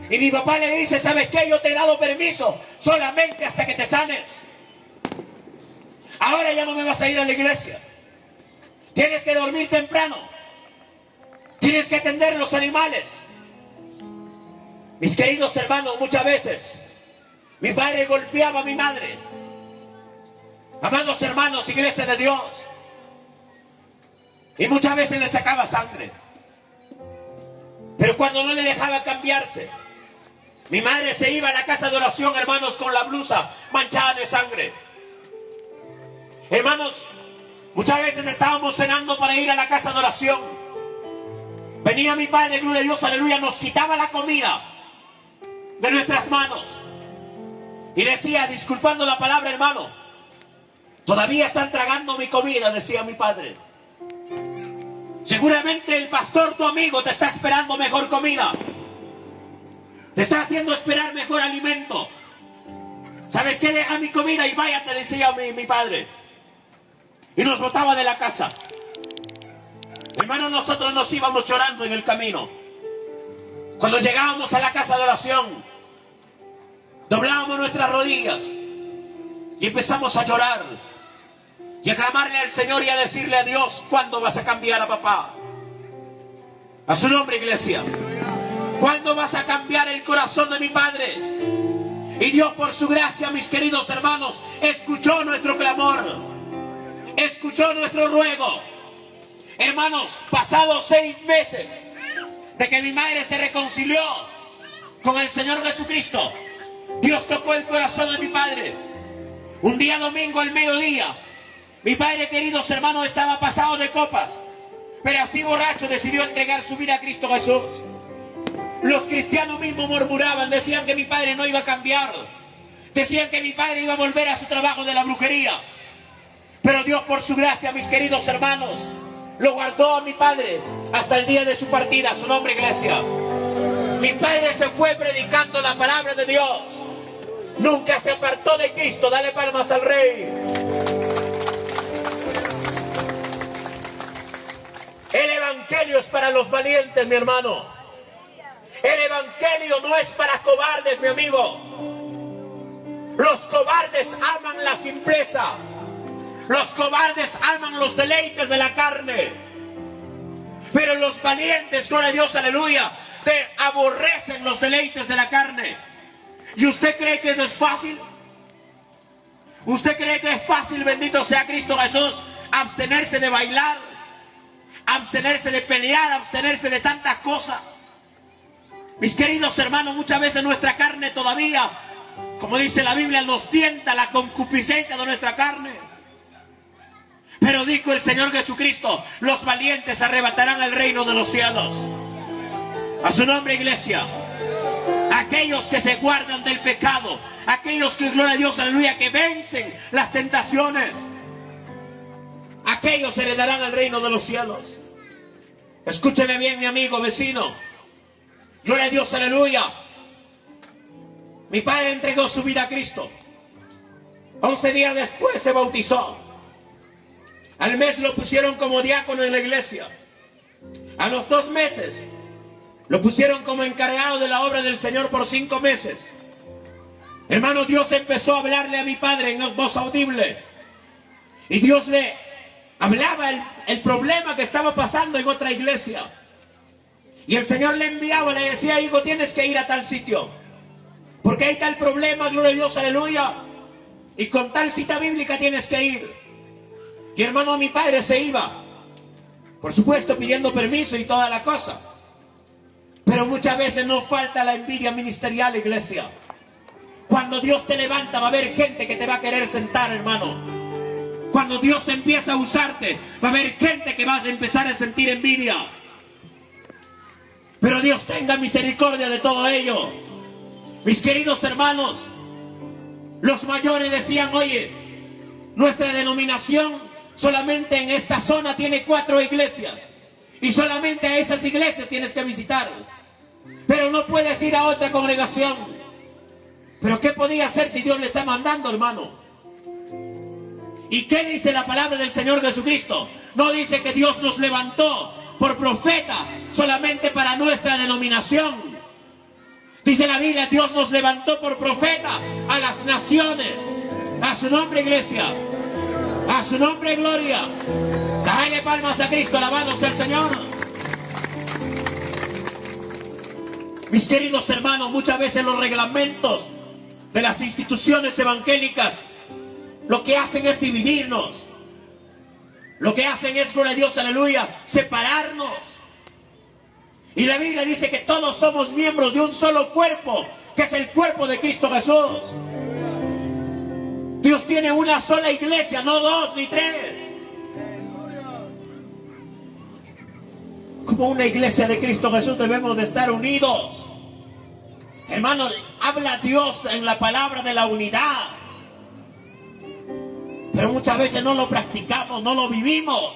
Y mi papá le dice, ¿sabes qué? Yo te he dado permiso solamente hasta que te sanes. Ahora ya no me vas a ir a la iglesia. Tienes que dormir temprano. Tienes que atender los animales. Mis queridos hermanos, muchas veces mi padre golpeaba a mi madre. Amados hermanos, iglesia de Dios. Y muchas veces le sacaba sangre. Pero cuando no le dejaba cambiarse, mi madre se iba a la casa de oración, hermanos, con la blusa manchada de sangre. Hermanos, muchas veces estábamos cenando para ir a la casa de oración. Venía mi padre, gloria a Dios, aleluya, nos quitaba la comida de nuestras manos. Y decía, disculpando la palabra, hermano, todavía están tragando mi comida, decía mi padre. Seguramente el pastor, tu amigo, te está esperando mejor comida. Te está haciendo esperar mejor alimento. ¿Sabes qué? Deja mi comida y váyate, decía mi padre. Y nos botaba de la casa. Hermanos, nosotros nos íbamos llorando en el camino. Cuando llegábamos a la casa de oración, doblábamos nuestras rodillas y empezamos a llorar y a clamarle al Señor y a decirle a Dios, ¿cuándo vas a cambiar a papá? A su nombre, iglesia. ¿Cuándo vas a cambiar el corazón de mi padre? Y Dios, por su gracia, mis queridos hermanos, escuchó nuestro clamor, escuchó nuestro ruego. Hermanos, pasados 6 meses de que mi madre se reconcilió con el Señor Jesucristo, Dios tocó el corazón de mi padre. Un día domingo al mediodía, mi padre, queridos hermanos, estaba pasado de copas, pero así borracho decidió entregar su vida a Cristo Jesús. Los cristianos mismos murmuraban, decían que mi padre no iba a cambiar, decían que mi padre iba a volver a su trabajo de la brujería. Pero Dios, por su gracia, mis queridos hermanos, lo guardó a mi padre hasta el día de su partida. A su nombre, iglesia. Mi padre se fue predicando la palabra de Dios. Nunca se apartó de Cristo. Dale palmas al Rey. El evangelio es para los valientes, mi hermano. El evangelio no es para cobardes, mi amigo. Los cobardes aman la simpleza. Los cobardes aman los deleites de la carne. Pero los valientes, gloria a Dios, aleluya, aborrecen los deleites de la carne. ¿Y usted cree que eso es fácil? ¿Usted cree que es fácil, bendito sea Cristo Jesús, abstenerse de bailar, abstenerse de pelear, abstenerse de tantas cosas? Mis queridos hermanos, muchas veces nuestra carne todavía, como dice la Biblia, nos tienta la concupiscencia de nuestra carne. Pero dijo el Señor Jesucristo, los valientes arrebatarán el reino de los cielos. A su nombre, iglesia. Aquellos que se guardan del pecado, aquellos que, gloria a Dios, aleluya, que vencen las tentaciones, aquellos heredarán el reino de los cielos. Escúcheme bien, mi amigo, vecino. Gloria a Dios, aleluya. Mi padre entregó su vida a Cristo. 11 días después se bautizó. Al mes lo pusieron como diácono en la iglesia. A los 2 meses lo pusieron como encargado de la obra del Señor por 5 meses. Hermano, Dios empezó a hablarle a mi padre en voz audible. Y Dios le hablaba el problema que estaba pasando en otra iglesia. Y el Señor le enviaba, le decía, hijo, tienes que ir a tal sitio, porque hay tal problema, gloria a Dios, aleluya, y con tal cita bíblica tienes que ir. Y hermano, mi padre se iba, por supuesto pidiendo permiso y toda la cosa. Pero muchas veces nos falta la envidia ministerial, iglesia. Cuando Dios te levanta va a haber gente que te va a querer sentar, hermano. Cuando Dios empieza a usarte va a haber gente que va a empezar a sentir envidia. Pero Dios tenga misericordia de todo ello. Mis queridos hermanos, los mayores decían, oye, nuestra denominación solamente en esta zona tiene 4 iglesias. Y solamente a esas iglesias tienes que visitar. Pero no puedes ir a otra congregación. Pero ¿qué podía hacer si Dios le está mandando, hermano? ¿Y qué dice la palabra del Señor Jesucristo? No dice que Dios nos levantó por profeta solamente para nuestra denominación. Dice la Biblia, Dios nos levantó por profeta a las naciones. A su nombre, iglesia. A su nombre, gloria. Dale palmas a Cristo, alabado sea el Señor. Mis queridos hermanos, muchas veces los reglamentos de las instituciones evangélicas lo que hacen es dividirnos. Lo que hacen es, gloria a Dios, aleluya, separarnos. Y la Biblia dice que todos somos miembros de un solo cuerpo, que es el cuerpo de Cristo Jesús. Dios tiene una sola iglesia, no 2 ni 3. Como una iglesia de Cristo Jesús debemos de estar unidos. Hermanos, habla Dios en la palabra de la unidad. Pero muchas veces no lo practicamos, no lo vivimos.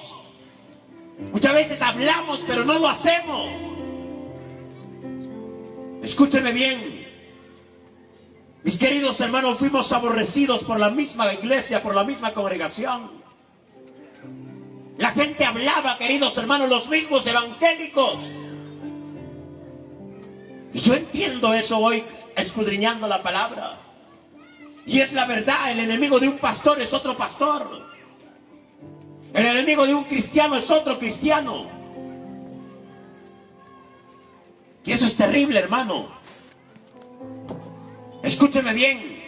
Muchas veces hablamos, pero no lo hacemos. Escúcheme bien. Mis queridos hermanos, fuimos aborrecidos por la misma iglesia, por la misma congregación. La gente hablaba, queridos hermanos, los mismos evangélicos. Y yo entiendo eso hoy, escudriñando la palabra. Y es la verdad, el enemigo de un pastor es otro pastor. El enemigo de un cristiano es otro cristiano. Y eso es terrible, hermano. Escúcheme bien.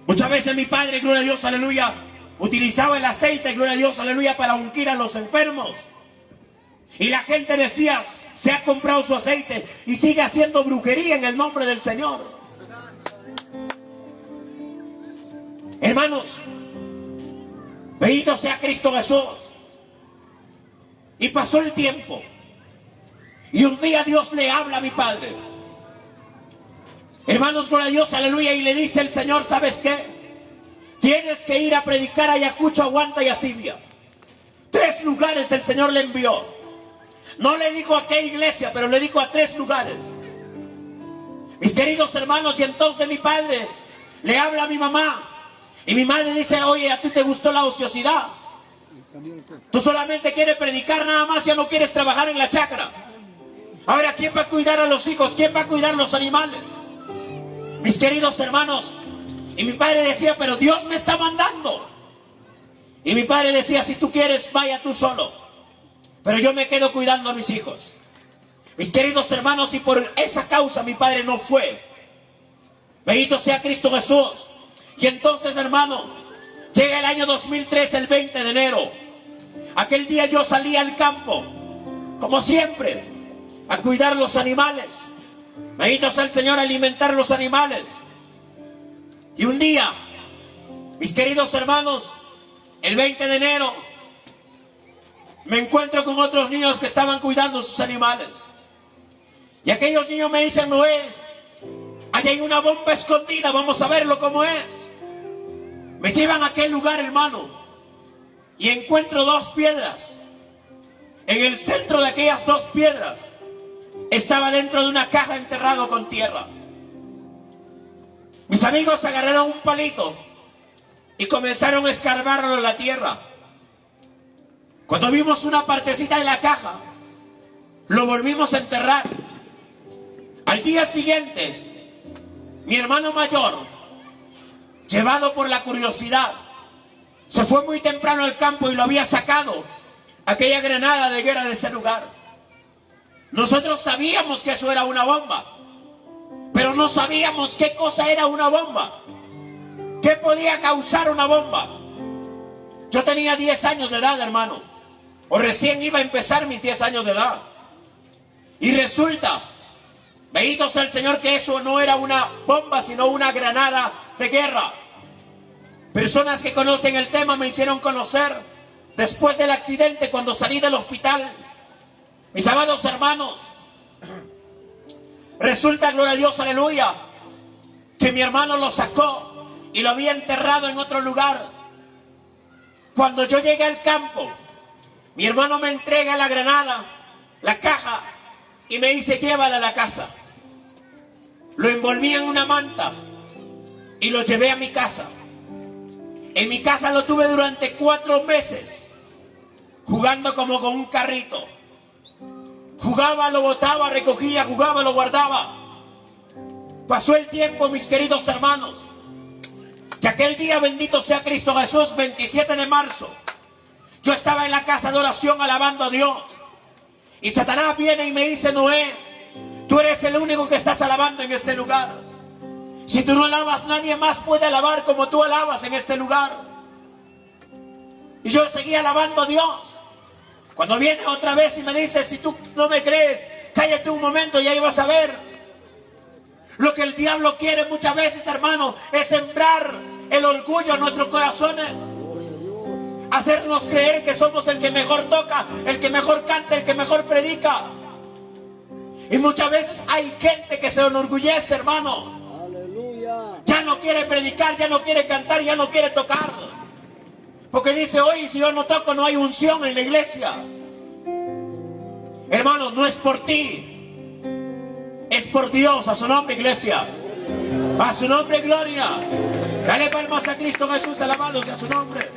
Muchas veces mi padre, gloria a Dios, aleluya, utilizaba el aceite, gloria a Dios, aleluya, para ungir a los enfermos. Y la gente decía, se ha comprado su aceite y sigue haciendo brujería en el nombre del Señor. Hermanos, bendito sea Cristo Jesús. Y pasó el tiempo. Y un día Dios le habla a mi padre. Hermanos, gloria a Dios, aleluya. Y le dice el Señor, ¿sabes qué? Tienes que ir a predicar a Ayacucho, Aguanta y a Sibia. 3 lugares el Señor le envió. No le dijo a qué iglesia, pero le dijo a 3 lugares. Mis queridos hermanos, y entonces mi padre le habla a mi mamá. Y mi madre dice, oye, ¿a ti te gustó la ociosidad? Tú solamente quieres predicar nada más, ya no quieres trabajar en la chacra. Ahora, ¿quién va a cuidar a los hijos? ¿Quién va a cuidar los animales? Mis queridos hermanos, y mi padre decía, pero Dios me está mandando. Y mi padre decía, si tú quieres, vaya tú solo. Pero yo me quedo cuidando a mis hijos. Mis queridos hermanos, y por esa causa mi padre no fue. Bendito sea Cristo Jesús. Y entonces, hermano, llega el año 2003, el 20 de enero. Aquel día yo salí al campo, como siempre, a cuidar los animales. Bendito sea el Señor, a alimentar los animales. Y un día, mis queridos hermanos, el 20 de enero, me encuentro con otros niños que estaban cuidando sus animales. Y aquellos niños me dicen, Noé, allá hay una bomba escondida, vamos a verlo cómo es. Me llevan a aquel lugar, hermano, y encuentro 2 piedras. En el centro de aquellas 2 piedras estaba dentro de una caja enterrado con tierra. Mis amigos agarraron un palito y comenzaron a escarbarlo en la tierra. Cuando vimos una partecita de la caja, lo volvimos a enterrar. Al día siguiente, mi hermano mayor, llevado por la curiosidad, se fue muy temprano al campo y lo había sacado aquella granada de guerra de ese lugar. Nosotros sabíamos que eso era una bomba, pero no sabíamos qué cosa era una bomba, qué podía causar una bomba. Yo tenía 10 años de edad, hermano, o recién iba a empezar mis 10 años de edad. Y resulta, bendito sea el Señor, que eso no era una bomba, sino una granada de guerra. Personas que conocen el tema me hicieron conocer después del accidente, cuando salí del hospital. Mis amados hermanos, resulta, gloria a Dios, aleluya, que mi hermano lo sacó y lo había enterrado en otro lugar. Cuando yo llegué al campo, mi hermano me entrega la granada, la caja, y me dice, llévala a la casa. Lo envolví en una manta y lo llevé a mi casa. En mi casa lo tuve durante 4 meses, jugando como con un carrito. Jugaba, lo botaba, recogía, jugaba, lo guardaba. Pasó el tiempo, mis queridos hermanos, que aquel día, bendito sea Cristo Jesús, 27 de marzo, yo estaba en la casa de oración alabando a Dios. Y Satanás viene y me dice, Noé, tú eres el único que estás alabando en este lugar. Si tú no alabas, nadie más puede alabar como tú alabas en este lugar. Y yo seguía alabando a Dios. Cuando viene otra vez y me dice, si tú no me crees, cállate un momento y ahí vas a ver. Lo que el diablo quiere muchas veces, hermano, es sembrar el orgullo en nuestros corazones. Hacernos creer que somos el que mejor toca, el que mejor canta, el que mejor predica. Y muchas veces hay gente que se enorgullece, hermano. Ya no quiere predicar, ya no quiere cantar, ya no quiere tocar. Porque dice, oye, si yo no toco no hay unción en la iglesia. Hermano, no es por ti, es por Dios. A su nombre, iglesia. A su nombre, gloria. Dale palmas a Cristo Jesús, alabado sea su nombre.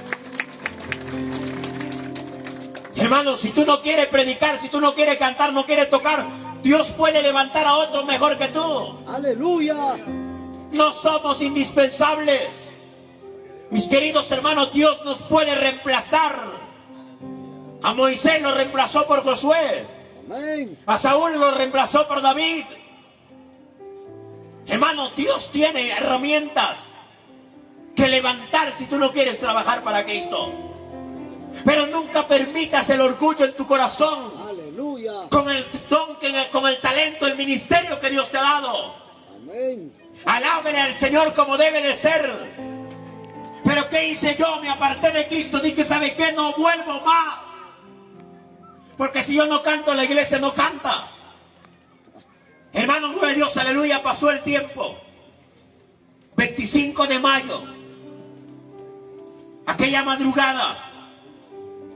Hermano, si tú no quieres predicar, si tú no quieres cantar, no quieres tocar, Dios puede levantar a otro mejor que tú. Aleluya. No somos indispensables. Mis queridos hermanos, Dios nos puede reemplazar. A Moisés lo reemplazó por Josué. Amén. A Saúl lo reemplazó por David. Hermano, Dios tiene herramientas que levantar si tú no quieres trabajar para Cristo. Pero nunca permitas el orgullo en tu corazón. Aleluya. Con el don, con el talento, el ministerio que Dios te ha dado. Amén. Alábele al Señor como debe de ser. Pero ¿qué hice yo? Me aparté de Cristo. Dije, ¿sabe qué? No vuelvo más. Porque si yo no canto, la iglesia no canta. Hermano, gloria a Dios, aleluya. Pasó el tiempo. 25 de mayo. Aquella madrugada,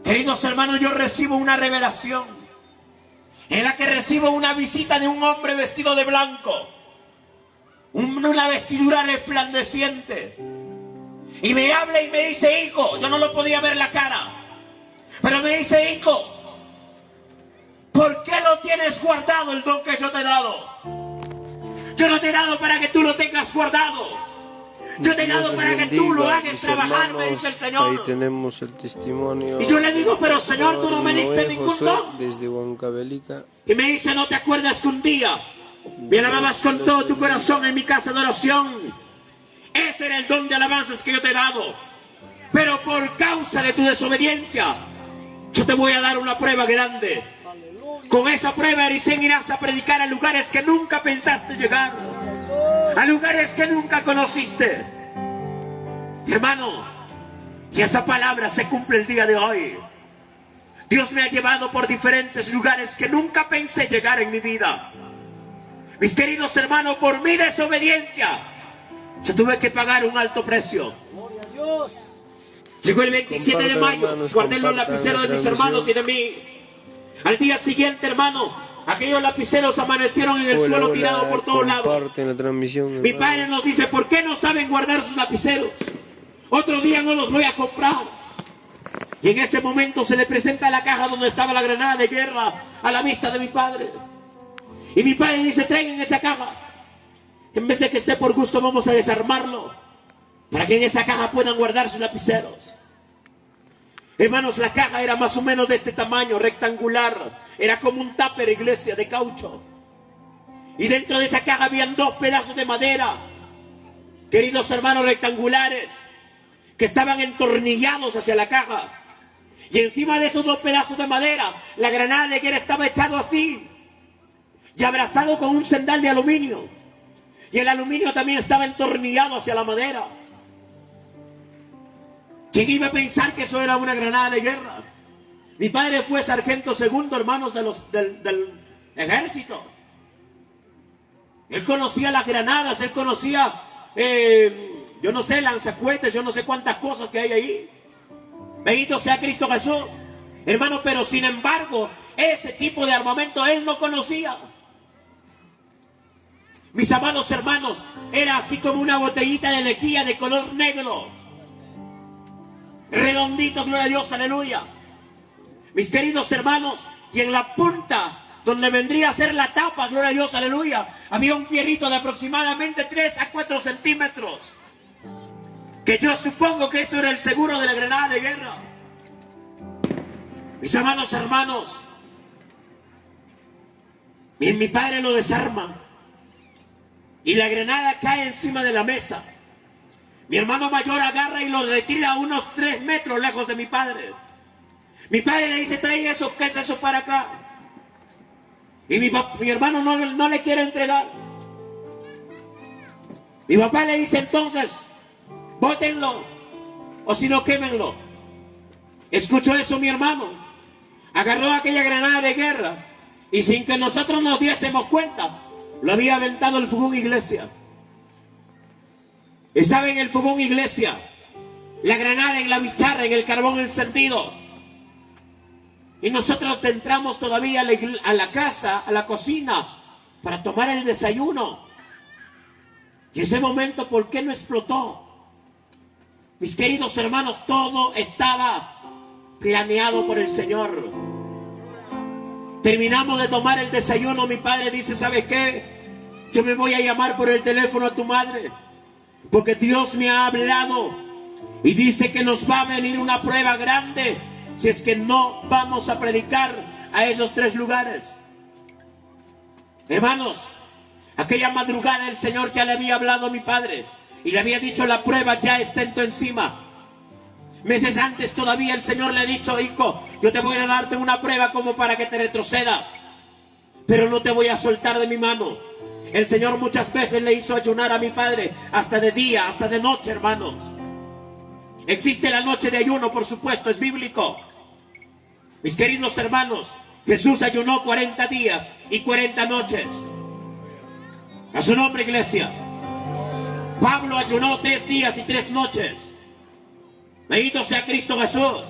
queridos hermanos, yo recibo una revelación. En la que recibo una visita de un hombre vestido de blanco. Una vestidura resplandeciente. Y me habla y me dice, hijo, yo no lo podía ver la cara, pero me dice, hijo, ¿por qué lo tienes guardado el don que yo te he dado? Yo no te he dado para que tú lo tengas guardado. Yo te he dado para que tú lo hagas trabajar, me dice el Señor. Ahí tenemos el testimonio. Y yo le digo, pero Señor, tú no me diste ningún don. Desde Huancavelica. Y me dice, ¿no te acuerdas que un día me alababas con todo tu corazón en mi casa de oración? Ese era el don de alabanzas que yo te he dado. Pero por causa de tu desobediencia, yo te voy a dar una prueba grande. Con esa prueba, Ericén, irás a predicar a lugares que nunca pensaste llegar. A lugares que nunca conociste. Hermano, y esa palabra se cumple el día de hoy. Dios me ha llevado por diferentes lugares que nunca pensé llegar en mi vida. Mis queridos hermanos, por mi desobediencia, yo tuve que pagar un alto precio. Gloria a Dios. Llegó el 27 de mayo, hermanos, guardé los compartan lapiceros la de mis transmisión. hermanos y de mí. Al día siguiente, hermano, aquellos lapiceros amanecieron en el suelo tirados por todos lados. Comparten la transmisión, Mi hermano. padre nos dice, ¿por qué no saben guardar sus lapiceros? Otro día no los voy a comprar. Y en ese momento se le presenta la caja donde estaba la granada de guerra a la vista de mi padre. Y mi padre dice, traigan esa caja. En vez de que esté por gusto, vamos a desarmarlo, para que en esa caja puedan guardar sus lapiceros. Hermanos, la caja era más o menos de este tamaño, rectangular. Era como un tupper, iglesia, de caucho. Y dentro de esa caja habían 2 pedazos de madera, queridos hermanos, rectangulares, que estaban entornillados hacia la caja. Y encima de esos 2 pedazos de madera, la granada de guerra estaba echado así, y abrazado con un cendal de aluminio. Y el aluminio también estaba entornillado hacia la madera. ¿Quién iba a pensar que eso era una granada de guerra? Mi padre fue sargento segundo, hermanos, del ejército. Él conocía las granadas, él conocía, yo no sé, lanzacohetes, yo no sé cuántas cosas que hay ahí. Bendito sea Cristo Jesús. Hermano, pero sin embargo, ese tipo de armamento él no conocía. Mis amados hermanos, era así como una botellita de lejía de color negro. Redondito, gloria a Dios, aleluya. Mis queridos hermanos, y en la punta, donde vendría a ser la tapa, gloria a Dios, aleluya, había un fierrito de aproximadamente 3 a 4 centímetros. Que yo supongo que eso era el seguro de la granada de guerra. Mis amados hermanos, mi padre lo desarma y la granada cae encima de la mesa. Mi hermano mayor agarra y lo retira a unos 3 metros lejos de mi padre. Mi padre le dice, trae eso, ¿qué es eso para acá? Y mi hermano no le quiere entregar. Mi papá le dice entonces, bótenlo, o si no, quémenlo. Escuchó eso mi hermano. Agarró aquella granada de guerra y sin que nosotros nos diésemos cuenta, lo había aventado el fogón iglesia. Estaba en el fogón iglesia, la granada en la bicharra, en el carbón encendido. Y nosotros entramos todavía a la casa, a la cocina, para tomar el desayuno. Y ese momento, ¿por qué no explotó? Mis queridos hermanos, todo estaba planeado por el Señor. Terminamos de tomar el desayuno. Mi padre dice, ¿sabe qué? Yo me voy a llamar por el teléfono a tu madre, porque Dios me ha hablado y dice que nos va a venir una prueba grande si es que no vamos a predicar a esos 3 lugares. Hermanos, aquella madrugada el Señor ya le había hablado a mi padre y le había dicho, la prueba ya está en tu encima. Meses antes todavía el Señor le ha dicho, hijo, yo te voy a darte una prueba como para que te retrocedas, pero no te voy a soltar de mi mano. El Señor muchas veces le hizo ayunar a mi padre, hasta de día, hasta de noche, hermanos. Existe la noche de ayuno, por supuesto, es bíblico. Mis queridos hermanos, Jesús ayunó 40 días y 40 noches. A su nombre, iglesia. Pablo ayunó 3 días y 3 noches. Bendito sea Cristo Jesús.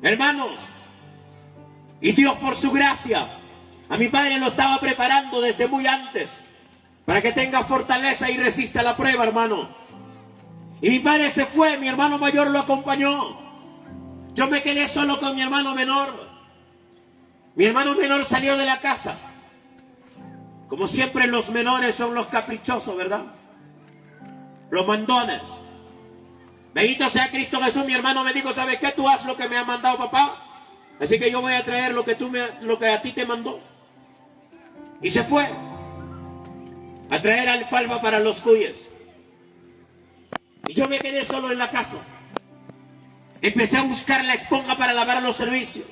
Hermanos, y Dios por su gracia, a mi padre lo estaba preparando desde muy antes, para que tenga fortaleza y resista la prueba, hermano. Y mi padre se fue, mi hermano mayor lo acompañó. Yo me quedé solo con mi hermano menor. Mi hermano menor salió de la casa. Como siempre los menores son los caprichosos, ¿verdad? Los mandones. Bendito sea Cristo Jesús. Mi hermano me dijo, ¿sabes qué? Tú haz lo que me ha mandado papá, así que yo voy a traer lo que a ti te mandó. Y se fue a traer alfalfa para los cuyes. Y yo me quedé solo en la casa. Empecé a buscar la esponja para lavar los servicios.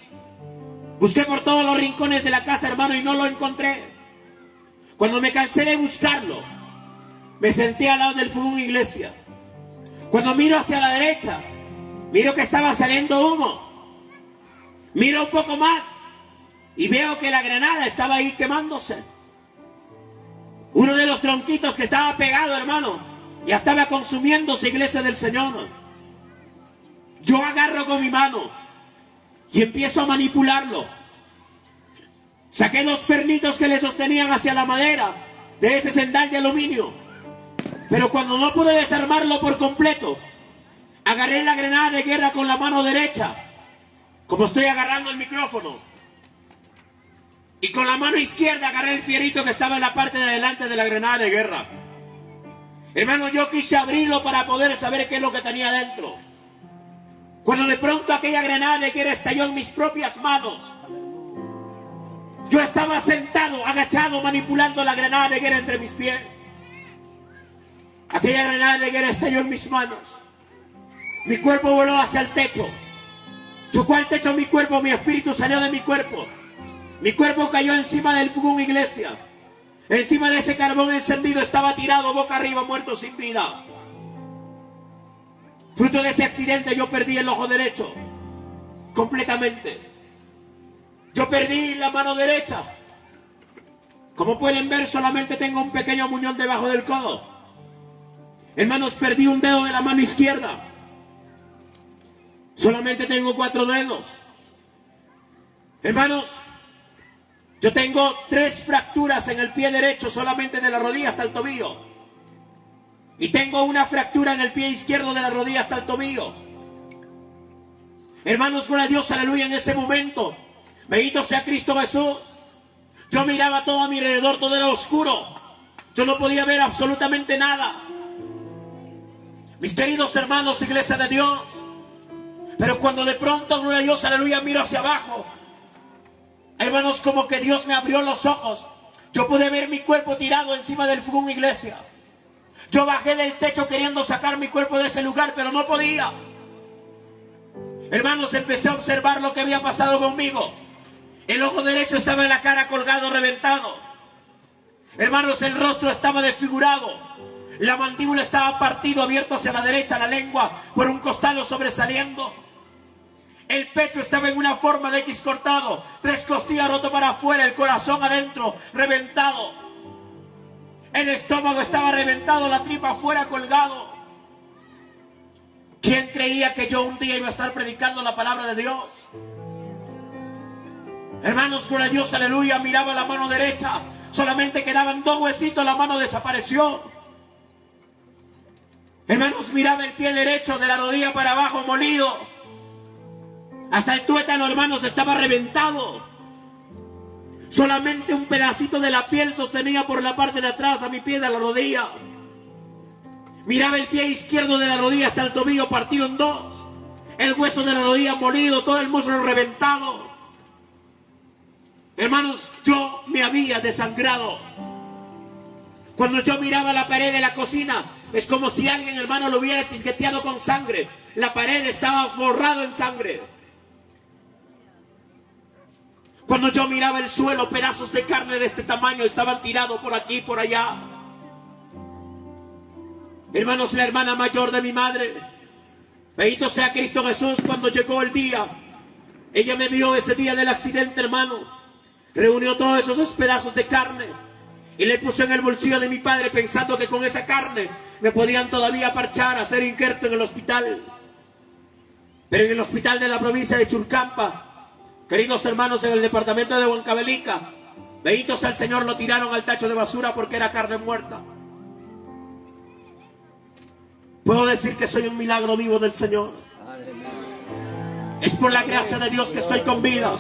Busqué por todos los rincones de la casa, hermano, y no lo encontré. Cuando me cansé de buscarlo, me senté al lado del fogón iglesia. Cuando miro hacia la derecha, miro que estaba saliendo humo. Miro un poco más y veo que la granada estaba ahí quemándose. Uno de los tronquitos que estaba pegado, hermano, ya estaba consumiéndose, iglesia del Señor. Yo agarro con mi mano y empiezo a manipularlo. Saqué los pernitos que le sostenían hacia la madera de ese cendal de aluminio. Pero cuando no pude desarmarlo por completo, agarré la granada de guerra con la mano derecha, como estoy agarrando el micrófono. Y con la mano izquierda agarré el fierrito que estaba en la parte de adelante de la granada de guerra. Hermano, yo quise abrirlo para poder saber qué es lo que tenía dentro. Cuando de pronto aquella granada de guerra estalló en mis propias manos. Yo estaba sentado, agachado, manipulando la granada de guerra entre mis pies. Aquella granada de guerra estalló en mis manos. Mi cuerpo voló hacia el techo. Chocó al techo mi cuerpo, mi espíritu salió de mi cuerpo. Mi cuerpo cayó encima del fogón iglesia. Encima de ese carbón encendido estaba tirado boca arriba, muerto sin vida. Fruto de ese accidente yo perdí el ojo derecho. Completamente. Yo perdí la mano derecha. Como pueden ver, solamente tengo un pequeño muñón debajo del codo. Hermanos, perdí un dedo de la mano izquierda. Solamente tengo 4 dedos. Hermanos, yo tengo 3 fracturas en el pie derecho, solamente de la rodilla hasta el tobillo. Y tengo una fractura en el pie izquierdo de la rodilla hasta el tobillo. Hermanos, gloria a Dios, aleluya, en ese momento, bendito sea Cristo Jesús, yo miraba todo a mi alrededor, todo era oscuro. Yo no podía ver absolutamente nada. Mis queridos hermanos, iglesia de Dios, pero cuando de pronto, gloria a Dios, aleluya, miro hacia abajo, hermanos, como que Dios me abrió los ojos. Yo pude ver mi cuerpo tirado encima del fugón, iglesia. Yo bajé del techo queriendo sacar mi cuerpo de ese lugar, pero no podía. Hermanos, empecé a observar lo que había pasado conmigo. El ojo derecho estaba en la cara colgado, reventado. Hermanos, el rostro estaba desfigurado. La mandíbula estaba partido, abierto hacia la derecha, la lengua por un costado sobresaliendo. El pecho estaba en una forma de X cortado, 3 costillas roto para afuera, el corazón adentro, reventado. El estómago estaba reventado, la tripa afuera colgado. ¿Quién creía que yo un día iba a estar predicando la palabra de Dios? Hermanos, por Dios, aleluya, miraba la mano derecha, solamente quedaban 2 huesitos, la mano desapareció. Hermanos, miraba el pie derecho de la rodilla para abajo molido. Hasta el tuétano, hermanos, estaba reventado. Solamente un pedacito de la piel sostenía por la parte de atrás a mi pie de la rodilla. Miraba el pie izquierdo de la rodilla hasta el tobillo partido en 2. El hueso de la rodilla molido, todo el muslo reventado. Hermanos, yo me había desangrado. Cuando yo miraba la pared de la cocina, es como si alguien, hermano, lo hubiera chisqueteado con sangre. La pared estaba forrada en sangre. Cuando yo miraba el suelo, pedazos de carne de este tamaño estaban tirados por aquí y por allá. Hermanos, la hermana mayor de mi madre, bendito sea Cristo Jesús, cuando llegó el día, ella me vio ese día del accidente, hermano. Reunió todos esos pedazos de carne y le puso en el bolsillo de mi padre, pensando que con esa carne me podían todavía parchar, hacer injerto en el hospital. Pero en el hospital de la provincia de Churcampa, queridos hermanos, en el departamento de Huancavelica, bendito sea el Señor, lo tiraron al tacho de basura porque era carne muerta. Puedo decir que soy un milagro vivo del Señor. Es por la gracia de Dios que estoy con vida.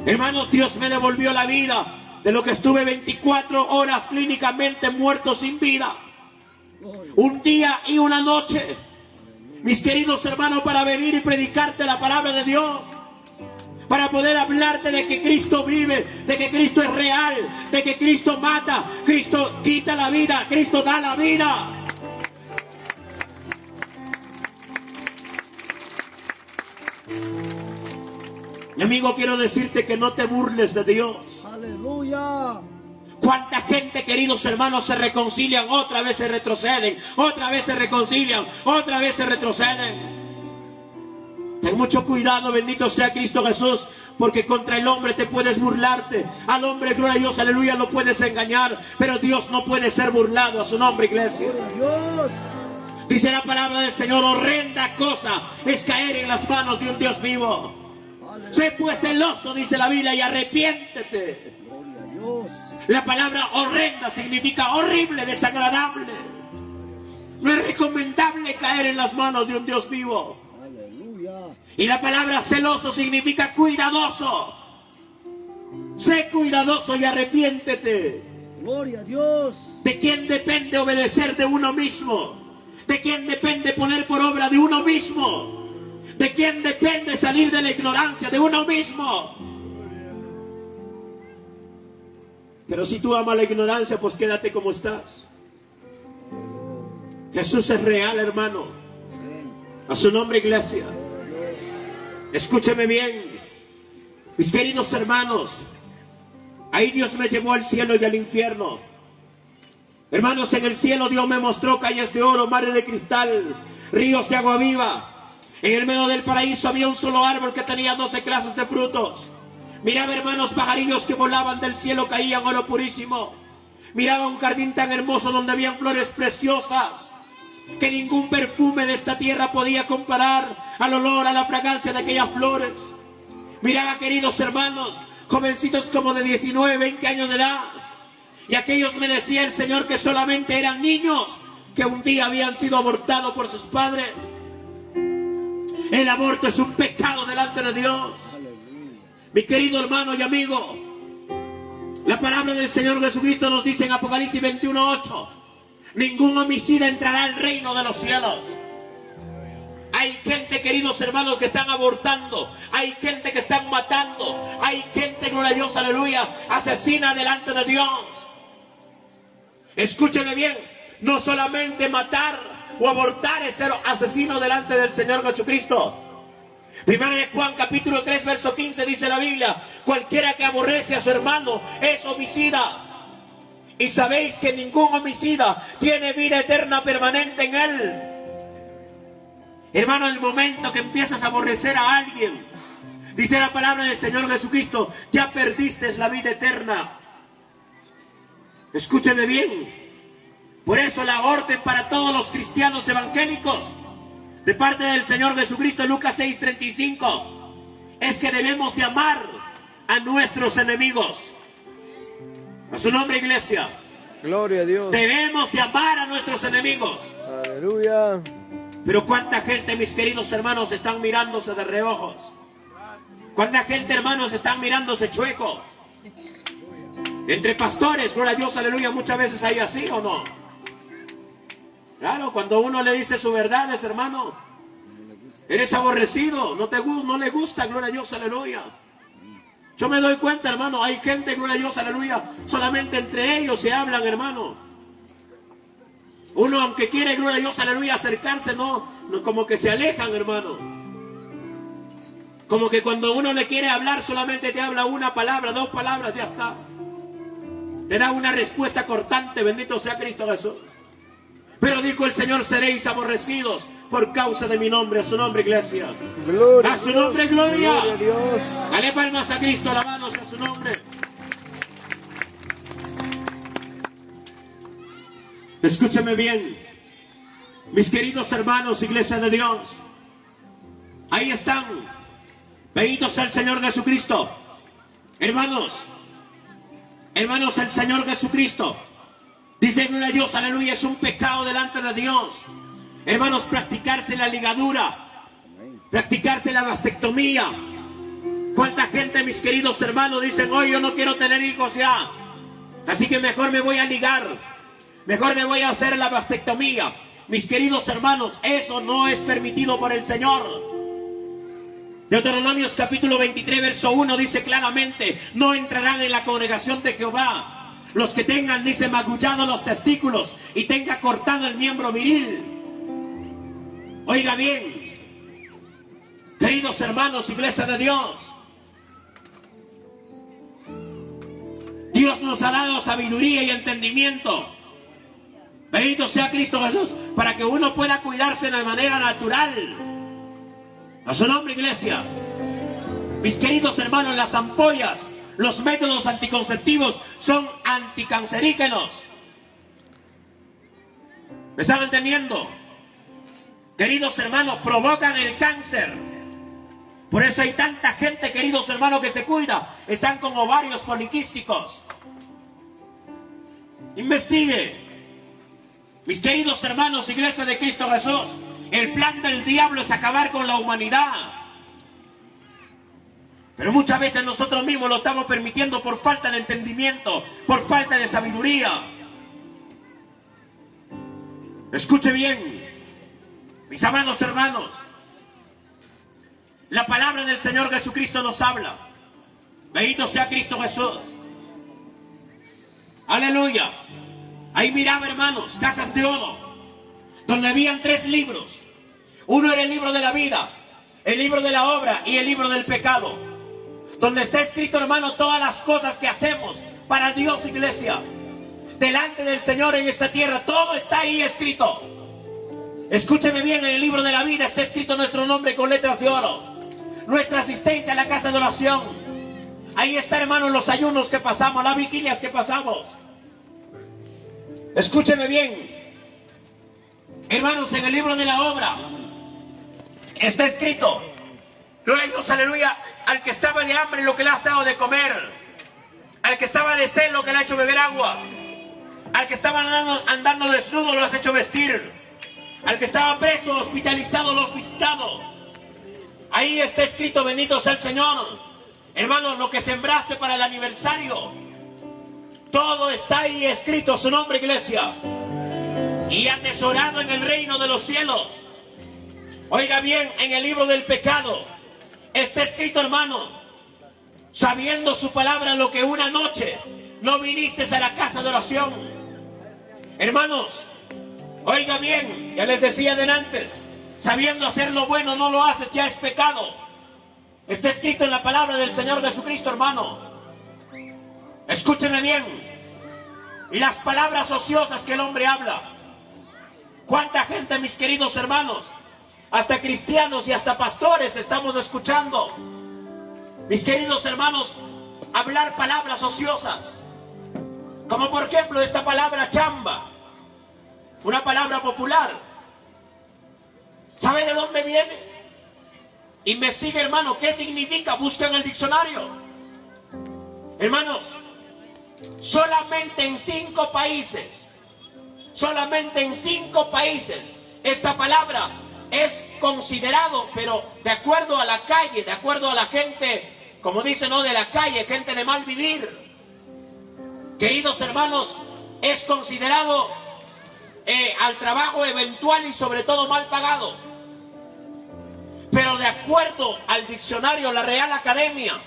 Hermanos, Dios me devolvió la vida de lo que estuve 24 horas clínicamente muerto sin vida. Un día y una noche, mis queridos hermanos, para venir y predicarte la palabra de Dios. Para poder hablarte de que Cristo vive, de que Cristo es real, de que Cristo mata, Cristo quita la vida, Cristo da la vida. Mi amigo, quiero decirte que no te burles de Dios. Aleluya. Cuánta gente, queridos hermanos, se reconcilian, otra vez se retroceden, otra vez se reconcilian, otra vez se retroceden. Ten mucho cuidado, bendito sea Cristo Jesús, porque contra el hombre te puedes burlarte. Al hombre, gloria a Dios, aleluya, lo puedes engañar, pero Dios no puede ser burlado. A su nombre, iglesia. Dios. Dice la palabra del Señor, horrenda cosa es caer en las manos de un Dios vivo. Sé pues celoso, dice la Biblia, y arrepiéntete. Gloria a Dios. La palabra horrenda significa horrible, desagradable. No es recomendable caer en las manos de un Dios vivo. Aleluya. Y la palabra celoso significa cuidadoso. Sé cuidadoso y arrepiéntete. Gloria a Dios. ¿De quién depende obedecer de uno mismo? ¿De quién depende poner por obra de uno mismo? ¿De quién depende salir de la ignorancia? De uno mismo. Pero si tú amas la ignorancia, pues quédate como estás. Jesús es real, hermano. A su nombre, iglesia. Escúcheme bien, mis queridos hermanos. Ahí Dios me llevó al cielo y al infierno. Hermanos, en el cielo Dios me mostró calles de oro, mares de cristal, ríos de agua viva. En el medio del paraíso había un solo árbol que tenía 12 clases de frutos. Miraba, hermanos, pajarillos que volaban del cielo, caían oro purísimo. Miraba un jardín tan hermoso donde habían flores preciosas. que ningún perfume de esta tierra podía comparar al olor, a la fragancia de aquellas flores. Miraba, queridos hermanos, jovencitos como de 19, 20 años de edad, y aquellos me decía el Señor que solamente eran niños que un día habían sido abortados por sus padres. El aborto es un pecado delante de Dios. Mi querido hermano y amigo, la palabra del Señor Jesucristo nos dice en Apocalipsis 21:8, ningún homicida entrará al reino de los cielos. Hay gente, queridos hermanos, que están abortando. Hay gente que están matando. Hay gente, gloria a Dios, aleluya, asesina delante de Dios. Escúcheme bien, no solamente matar o abortar es ser asesino delante del Señor Jesucristo. Primera de Juan capítulo 3 verso 15 dice la Biblia, cualquiera que aborrece a su hermano es homicida. Y sabéis que ningún homicida tiene vida eterna permanente en él. Hermano, en el momento que empiezas a aborrecer a alguien, dice la palabra del Señor Jesucristo, ya perdiste la vida eterna. Escúcheme bien. Por eso la orden para todos los cristianos evangélicos, de parte del Señor Jesucristo, Lucas 6:35, es que debemos de amar a nuestros enemigos. A su nombre, iglesia. Gloria a Dios. Debemos de amar a nuestros enemigos. Aleluya. Pero cuánta gente, mis queridos hermanos, están mirándose de reojos. Cuánta gente, hermanos, están mirándose chueco. Entre pastores, gloria a Dios, aleluya, muchas veces hay así, ¿o no? Claro, cuando uno le dice su verdad, es hermano, eres aborrecido, no le gusta, gloria a Dios, aleluya. Yo me doy cuenta, hermano, hay gente, gloria a Dios, aleluya, solamente entre ellos se hablan, hermano. Uno, aunque quiere, gloria a Dios, aleluya, acercarse, no, como que se alejan, hermano. Como que cuando uno le quiere hablar, solamente te habla una palabra, 2 palabras, ya está. Te da una respuesta cortante, bendito sea Cristo Jesús. Pero dijo el Señor, seréis aborrecidos por causa de mi nombre. A su nombre, iglesia. Gloria a su nombre, gloria. Gloria a Dios. Dale palmas a Cristo, alabados a su nombre. Escúchame bien, mis queridos hermanos, iglesia de Dios. Ahí están. Bendito sea el Señor Jesucristo. Hermanos, el Señor Jesucristo dice, gloria a Dios, aleluya, es un pecado delante de Dios. Hermanos, practicarse la ligadura, practicarse la mastectomía. ¿Cuánta gente, mis queridos hermanos, dicen, hoy yo no quiero tener hijos ya, así que mejor me voy a ligar, mejor me voy a hacer la mastectomía? Mis queridos hermanos, eso no es permitido por el Señor. Deuteronomio capítulo 23, verso 1 dice claramente, no entrarán en la congregación de Jehová los que tengan, dice, magullado los testículos y tenga cortado el miembro viril. Oiga bien, queridos hermanos, iglesia de Dios, Dios nos ha dado sabiduría y entendimiento. Bendito sea Cristo Jesús, para que uno pueda cuidarse de manera natural. A su nombre, iglesia. Mis queridos hermanos, las ampollas, los métodos anticonceptivos son anticancerígenos. ¿Me están entendiendo? Queridos hermanos, provocan el cáncer. Por eso hay tanta gente, queridos hermanos, que se cuida. Están con ovarios poliquísticos. Investigue. Mis queridos hermanos, iglesia de Cristo Jesús, el plan del diablo es acabar con la humanidad. Pero muchas veces nosotros mismos lo estamos permitiendo por falta de entendimiento, por falta de sabiduría. Escuche bien, mis amados hermanos, la palabra del Señor Jesucristo nos habla. Bendito sea Cristo Jesús. Aleluya. Ahí miraba, hermanos, casas de oro, donde habían 3 libros. Uno era el libro de la vida, el libro de la obra y el libro del pecado. Donde está escrito, hermano, todas las cosas que hacemos para Dios, iglesia. Delante del Señor en esta tierra, todo está ahí escrito. Escúcheme bien, en el libro de la vida está escrito nuestro nombre con letras de oro. Nuestra asistencia a la casa de oración. Ahí está, hermano, los ayunos que pasamos, las vigilias que pasamos. Escúcheme bien. Hermanos, en el libro de la obra está escrito, gloria a Dios, aleluya, al que estaba de hambre lo que le has dado de comer, al que estaba de sed lo que le ha hecho beber agua, al que estaba andando desnudo lo has hecho vestir, al que estaba preso, hospitalizado, lo has visitado. Ahí está escrito, bendito sea el Señor. Hermanos, lo que sembraste para el aniversario, todo está ahí escrito, su nombre, iglesia, y atesorado en el reino de los cielos. Oiga bien, en el libro del pecado está escrito, hermano, sabiendo su palabra, lo que una noche no viniste a la casa de oración. Hermanos, oiga bien, ya les decía antes, sabiendo hacer lo bueno no lo haces, ya es pecado. Está escrito en la palabra del Señor Jesucristo, hermano. Escúcheme bien. Y las palabras ociosas que el hombre habla. ¿Cuánta gente, mis queridos hermanos, hasta cristianos y hasta pastores, estamos escuchando, mis queridos hermanos, hablar palabras ociosas? Como por ejemplo esta palabra chamba, una palabra popular. ¿Sabe de dónde viene? Investigue, hermano, ¿qué significa? Busca en el diccionario. Hermanos, solamente en 5 países, esta palabra es considerado, pero de acuerdo a la calle, de acuerdo a la gente, como dicen, no, de la calle, gente de mal vivir. Queridos hermanos, es considerado al trabajo eventual y sobre todo mal pagado. Pero de acuerdo al diccionario, la Real Academia,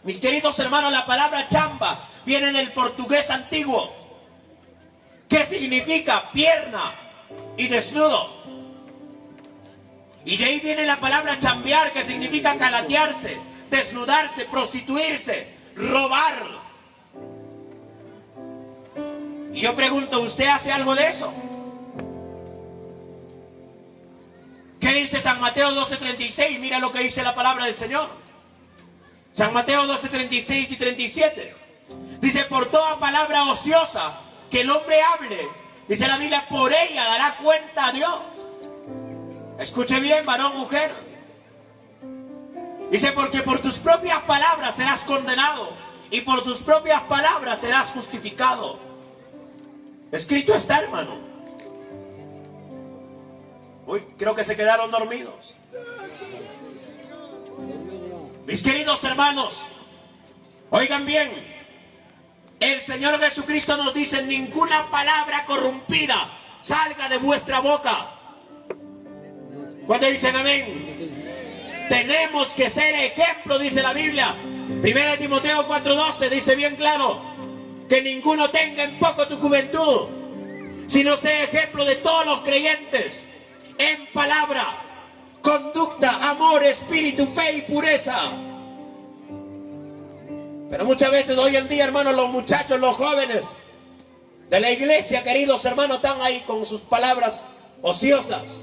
mis queridos hermanos, la palabra chamba viene del portugués antiguo. ¿Qué significa? Pierna y desnudo. Y de ahí viene la palabra chambear, que significa calatearse, desnudarse, prostituirse, robar. Y yo pregunto, ¿usted hace algo de eso? ¿Qué dice San Mateo 12:36? Mira lo que dice la palabra del Señor. San Mateo 12:36 y 37. Dice, por toda palabra ociosa que el hombre hable, dice la Biblia, por ella dará cuenta a Dios. Escuche bien, varón, mujer. Dice, porque por tus propias palabras serás condenado y por tus propias palabras serás justificado. Escrito está, hermano. Uy, creo que se quedaron dormidos. Mis queridos hermanos, oigan bien, el Señor Jesucristo nos dice, ninguna palabra corrompida salga de vuestra boca. ¿Cuántos dicen amén? Tenemos que ser ejemplo, dice la Biblia. 1 Timoteo 4:12 dice bien claro, que ninguno tenga en poco tu juventud, sino sea ejemplo de todos los creyentes, en palabra, conducta, amor, espíritu, fe y pureza. Pero muchas veces hoy en día, hermanos, los muchachos, los jóvenes de la iglesia, queridos hermanos, están ahí con sus palabras ociosas,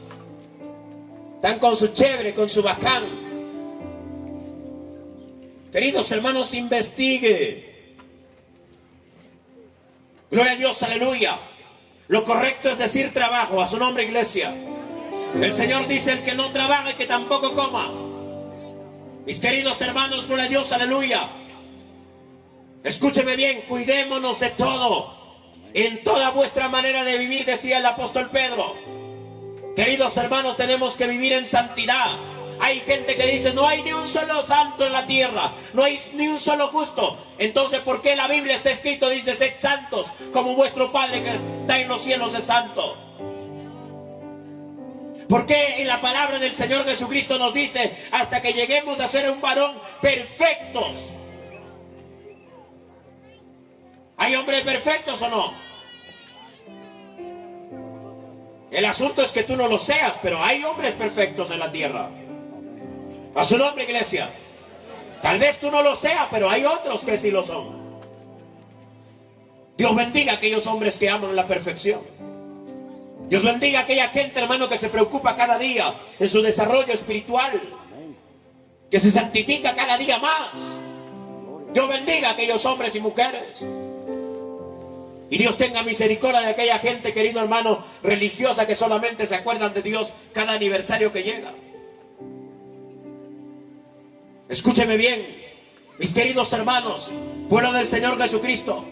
están con su chévere, con su bacán. Queridos hermanos, investigue. Gloria a Dios, aleluya. Lo correcto es decir trabajo. A su nombre, iglesia. El Señor dice, el que no trabaje, que tampoco coma. Mis queridos hermanos, gloria a Dios, aleluya. Escúcheme bien, cuidémonos de todo. En toda vuestra manera de vivir, decía el apóstol Pedro. Queridos hermanos, tenemos que vivir en santidad. Hay gente que dice, no hay ni un solo santo en la tierra, no hay ni un solo justo. Entonces, ¿por qué la Biblia está escrito? Dice, sed santos, como vuestro Padre que está en los cielos es santo. ¿Por qué en la palabra del Señor Jesucristo nos dice, hasta que lleguemos a ser un varón perfectos? ¿Hay hombres perfectos o no? El asunto es que tú no lo seas, pero hay hombres perfectos en la tierra. A su nombre, iglesia. Tal vez tú no lo seas, pero hay otros que sí lo son. Dios bendiga a aquellos hombres que aman la perfección. Dios bendiga a aquella gente, hermano, que se preocupa cada día en su desarrollo espiritual, que se santifica cada día más. Dios bendiga a aquellos hombres y mujeres. Y Dios tenga misericordia de aquella gente, querido hermano, religiosa, que solamente se acuerdan de Dios cada aniversario que llega. Escúcheme bien, mis queridos hermanos, pueblo del Señor Jesucristo.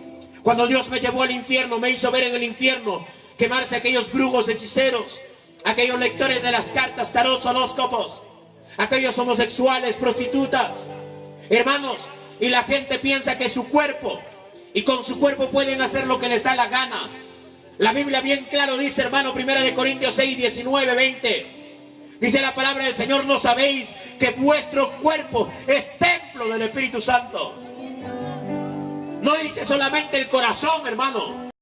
Cuando Dios me llevó al infierno, me hizo ver en el infierno quemarse aquellos brujos, hechiceros, aquellos lectores de las cartas, tarot, horóscopos, aquellos homosexuales, prostitutas, hermanos. Y la gente piensa que su cuerpo, y con su cuerpo pueden hacer lo que les da la gana. La Biblia bien claro dice, hermano, 1 Corintios 6, 19, 20. Dice la palabra del Señor: ¿no sabéis que vuestro cuerpo es templo del Espíritu Santo? No dice solamente el corazón, hermano.